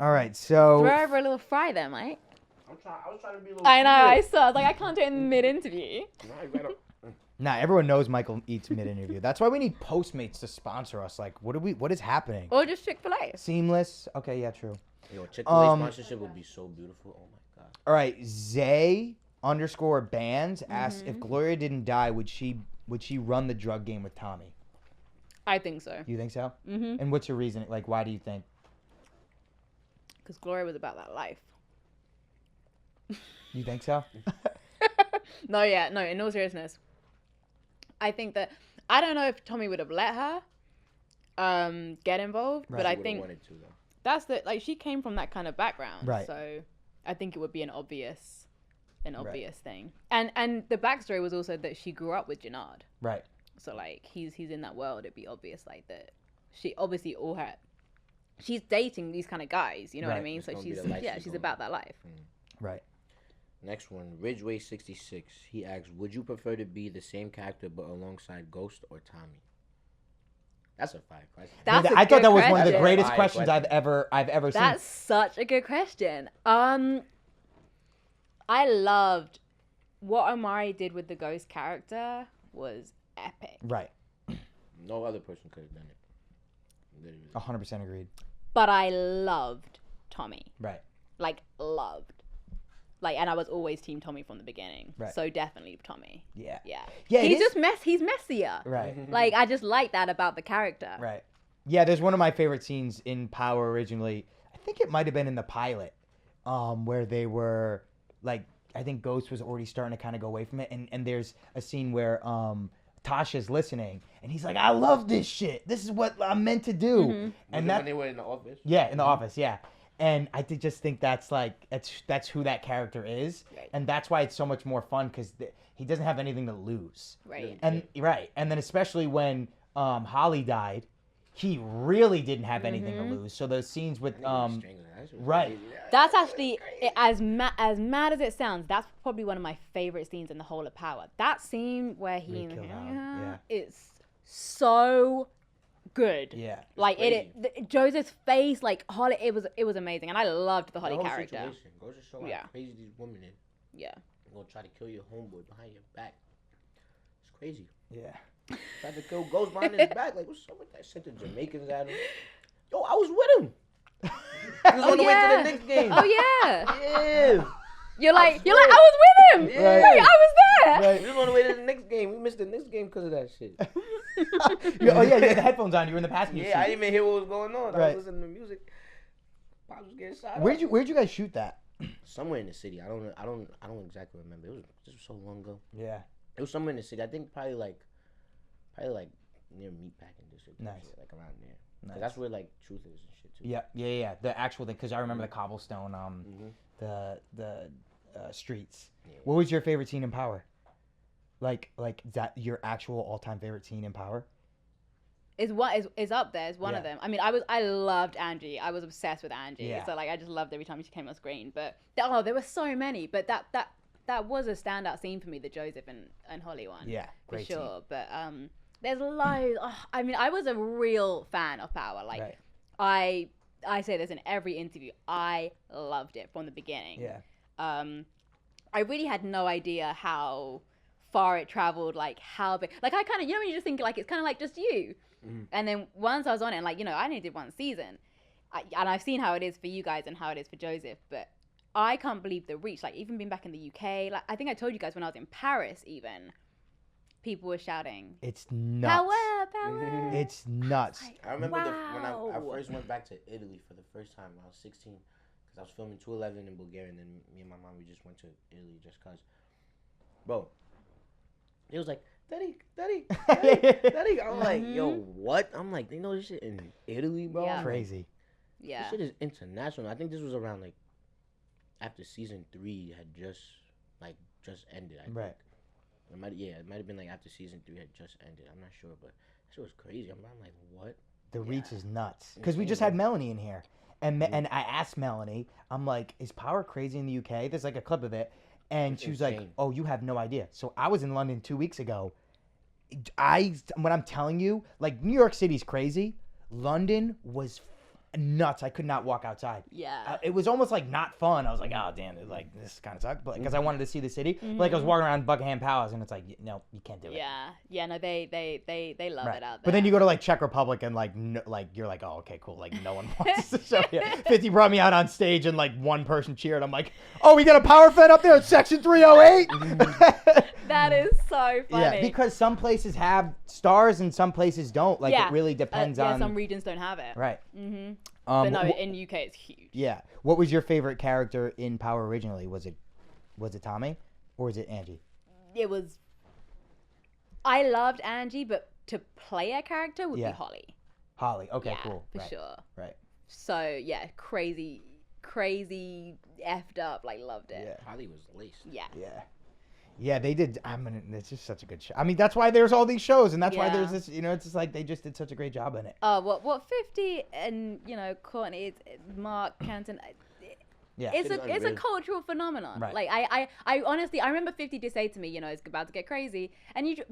All right, so throw over a little fry there, Mike. I was trying to be a little. I know. I saw. I was like, I can't do it in mid-interview. Nah, everyone knows Michael eats mid-interview. That's why we need Postmates to sponsor us. Like, what is happening? Or just Chick-fil-A. Seamless. Okay, yeah, true. Yo, Chick-fil-A sponsorship would be so beautiful. Oh my god. All right, Zay_bands asks if Gloria didn't die, would she run the drug game with Tommy? I think so. You think so? Mm-hmm. And what's your reason? Like, why do you think? Because Gloria was about that life. You think so? No, in all seriousness. I think that, I don't know if Tommy would have let her get involved, but I think wanted to, though. That's she came from that kind of background. Right. So I think it would be an obvious thing. And the backstory was also that she grew up with Jannard. Right. So like he's in that world, it'd be obvious like that she obviously she's dating these kind of guys, you know what I mean? So she's about that life. Right. Next one, Ridgeway66. He asks, would you prefer to be the same character but alongside Ghost or Tommy? That's a fire question. I thought that was one of the greatest questions I've ever seen. That's such a good question. I loved what Omari did with the Ghost character was epic. Right. No other person could have done it. Literally. 100% agreed. But I loved Tommy. Right. Loved. And I was always Team Tommy from the beginning. Right. So definitely Tommy. Yeah. Yeah. He's just he's messier. Right. I just like that about the character. Right. Yeah, there's one of my favorite scenes in Power originally. I think it might have been in the pilot, where they were I think Ghost was already starting to kind of go away from it, and there's a scene where Tasha's listening, and he's like, "I love this shit. This is what I'm meant to do." Mm-hmm. And when they were in the office. Yeah, in the office. Yeah. And I just think that's who that character is, right. And that's why it's so much more fun because he doesn't have anything to lose, right? And then especially when Holly died, he really didn't have anything to lose. So those scenes with right, that's actually as mad as it sounds. That's probably one of my favorite scenes in the whole of Power. That scene where it's so good. Yeah. Joseph's face, Holly, it was amazing, and I loved the Holly character. Goes to show how crazy these women is. Yeah. They're gonna try to kill your homeboy behind your back. It's crazy. Yeah. Tried to kill Ghost behind his back. What's up with that? Sent the Jamaicans at him. Yo, I was with him. He was on the way to the Knicks game. Oh yeah. Yeah. You're like, I was with him. Yeah. Right. I was there. Right. We was on the way to the Knicks game. We missed the Knicks game because of that shit. You had the headphones on. You were in the passenger seat. Yeah, I didn't even hear what was going on. Right. I was listening to music. Pops was getting shot. Where'd you guys shoot that? Somewhere in the city. I don't exactly remember. It was so long ago. Yeah. It was somewhere in the city. I think probably near Meatpacking District. Nice. Shit, around there. Nice. That's where Truth is and shit too. Yeah. The actual thing, because I remember the cobblestone, the streets. Yeah. What was your favorite scene in Power? Is that your actual all-time favorite scene in Power? Is up there. It's one of them. I mean, I loved Angie. I was obsessed with Angie. Yeah. So I just loved every time she came on screen. But there were so many. But that was a standout scene for me, the Joseph and Holly one. Yeah, for great sure. Scene. But There's loads. Oh, I mean, I was a real fan of Power. Like, I say this in every interview. I loved it from the beginning. Yeah. I really had no idea how far it traveled, like how big. Like, I kind of, when you just think like it's kind of like just you. And then once I was on it, like, I only did one season. And I've seen how it is for you guys and how it is for Joseph, but I can't believe the reach. Like, even being back in the UK, like, I think I told you guys when I was in Paris, even people were shouting, "It's nuts! Power!" It's nuts. I remember when I first went back to Italy for the first time. I was 16 because I was filming 211 in Bulgaria, and then me and my mom, we just went to Italy just cause. Bro, it was like, Daddy. I'm like, yo, what? I'm like, they know this shit in Italy, bro. Yeah. Crazy. Yeah. This shit is international. I think this was around like after season 3 had just ended. I think. It might have been like after season 3 had just ended. I'm not sure, but that shit was crazy. I'm like, what? The reach is nuts. Because we just had Melanie in here, and and I asked Melanie, I'm like, is Power crazy in the UK? There's like a clip of it, and she was like, oh, you have no idea. So I was in London 2 weeks ago. When I'm telling you, like, New York City's crazy. London was nuts. I could not walk outside. Yeah. It was almost like not fun. I was like, oh damn, like this kind of sucks, but because I wanted to see the city. But, like, I was walking around Buckingham Palace, and it's like, no, you can't do it. Yeah. No, they love it out there. But then you go to like Czech Republic, and like you're like, oh, okay, cool. Like, no one wants to show you. 50 brought me out on stage, and like one person cheered. I'm like, oh, we got a Power fan up there at section 308. That is so funny. Yeah, because some places have stars and some places don't. Like, it really depends on. Some regions don't have it. Right. Mm-hmm. But no, in UK it's huge. Yeah. What was your favorite character in Power originally? Was it Tommy, or was it Angie? It was. I loved Angie, but to play a character would be Holly. Holly. Okay. Cool. For sure. Right. So yeah, crazy effed up. Like, loved it. Yeah. Holly was laced. Yeah. Yeah. Yeah, they did. It's just such a good show. I mean, that's why there's all these shows, and that's why there's this. It's just like they just did such a great job in it. What 50 and Courtney, Mark Canton. It's a cultural phenomenon. Right. Like, I honestly, I remember 50 did say to me, it's about to get crazy, and you hear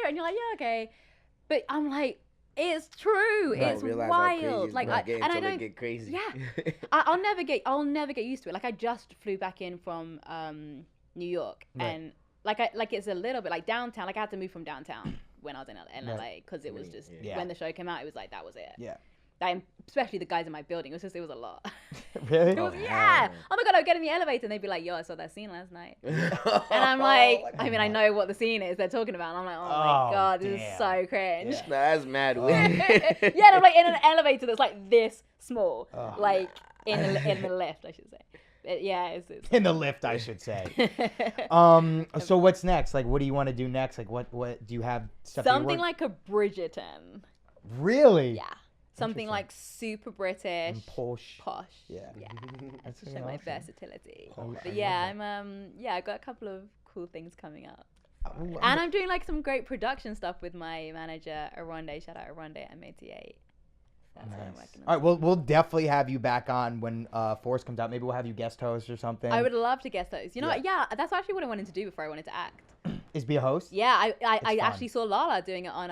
it and you're like, yeah, okay, but I'm like, it's true. No, it's wild. Like, I don't get crazy. Yeah. I'll never get used to it. Like, I just flew back in from New York, and like it's a little bit like downtown. Like, I had to move from downtown when I was in LA because it was just when the show came out, it was like that was it. Yeah. Especially the guys in my building. It was a lot. Really? It was, yeah. Oh my God, I would get in the elevator and they'd be like, yo, I saw that scene last night. And I'm like, I know what the scene is they're talking about. And I'm like, oh my God, this is so cringe. Yeah. Nah, that's mad weird. Yeah, and I'm like in an elevator that's like this small. Like in the lift, I should say. It's in the lift, I should say. So what's next? Like, what do you want to do next? Like, what do you have stuff? Something like a Bridgerton. Really? Yeah. Something like super British. And posh. Yeah. That's to show my versatility. But yeah, I got a couple of cool things coming up. And I'm doing like some great production stuff with my manager, Aronde. Shout out Aronde at M88. That's what I'm working on. All right, we'll definitely have you back on when Force comes out. Maybe we'll have you guest host or something. I would love to guest host. That's actually what I wanted to do before I wanted to act. Is be a host? Yeah, I actually saw Lala doing it on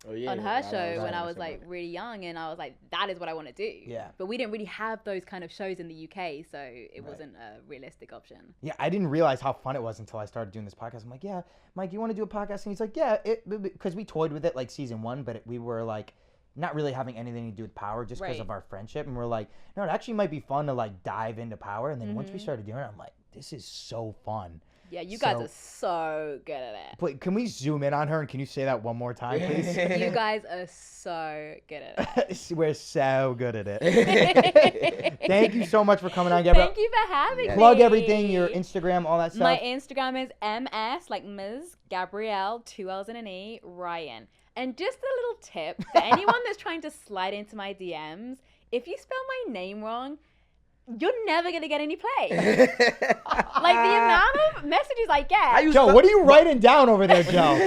her show when I was like really young, and I was like, that is what I want to do. Yeah. But we didn't really have those kind of shows in the UK, so it wasn't a realistic option. Yeah, I didn't realize how fun it was until I started doing this podcast. I'm like, yeah, Mike, you want to do a podcast? And he's like, yeah, because we toyed with it like season 1, but we were like not really having anything to do with Power just because of our friendship. And we're like, no, it actually might be fun to like dive into Power. And then once we started doing it, I'm like, this is so fun. Yeah, you guys are so good at it. But can we zoom in on her and can you say that one more time, please? You guys are so good at it. We're so good at it. Thank you so much for coming on, Gabrielle. Thank you for having me. Plug everything, your Instagram, all that stuff. My Instagram is MS, like Ms. Gabrielle, 2 L's and an E, Ryan. And just a little tip for anyone that's trying to slide into my DMs, if you spell my name wrong, you're never going to get any play. Like, the amount of messages I get. Joe, what are you writing down over there, Joe?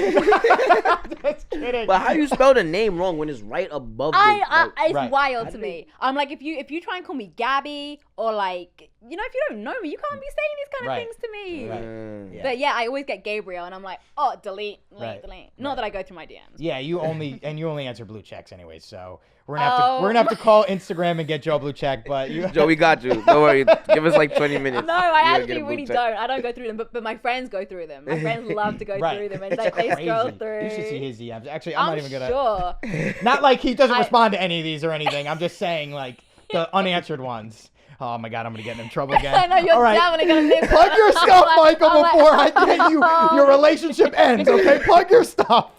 Just kidding. But how you spell the name wrong when it's right above it's wild to me. I'm like, if you try and call me Gabby or like if you don't know me, you can't be saying these kind of Right. things to me. Right. Yeah. But yeah, I always get Gabrielle, and I'm like, oh, delete. Right. Not that I go through my DMs. Yeah, you only answer blue checks anyway, so we're gonna have to call Instagram and get Joe blue check. But Joe, we got you. Don't worry. Give us like 20 minutes. No, I actually really don't. I don't go through them, but my friends go through them. My friends love to go through them, and they scroll through. You should see his DMs. Actually, I'm not even gonna. Sure. Not like he doesn't respond to any of these or anything. I'm just saying like the unanswered ones. Oh my God, I'm gonna get in trouble again. I know you're All right. definitely gonna miss Plug your stuff, Michael, before I get you. Your relationship ends. Okay, plug your stuff.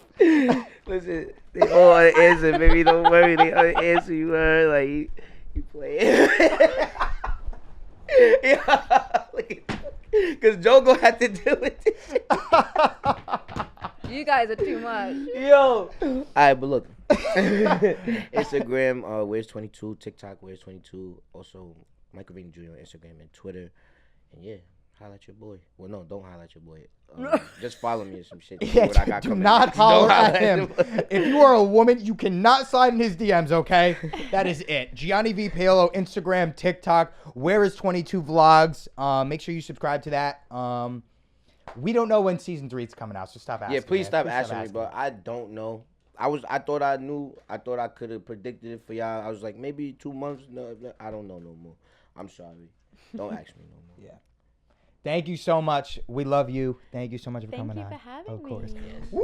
Listen, they all answer, baby. Don't worry. They all answer. You heard, like, you play it. Yeah. Because Joe gonna have to deal with this. You guys are too much. Yo. All right, but look. Instagram, where's 22. TikTok, where's 22. Also, Michael Rainey Jr. on Instagram and Twitter. And yeah, holla at your boy. Well, no, don't holla at your boy. Just follow me or some shit. Yeah, what I got do coming not next. holler Don't at him. If you are a woman, you cannot slide in his DMs, okay? That is it. Gianni V. Paolo, Instagram, TikTok. Where is 22 vlogs? Make sure you subscribe to that. We don't know when season 3 is coming out, so stop asking. Yeah, please stop asking me, but I don't know. I thought I knew. I thought I could have predicted it for y'all. I was like, maybe 2 months. No, I don't know no more. I'm sorry. Don't ask me no more. Yeah. Thank you so much. We love you. Thank you so much for coming on. Thank you for having me. Of course. Yes. Woo!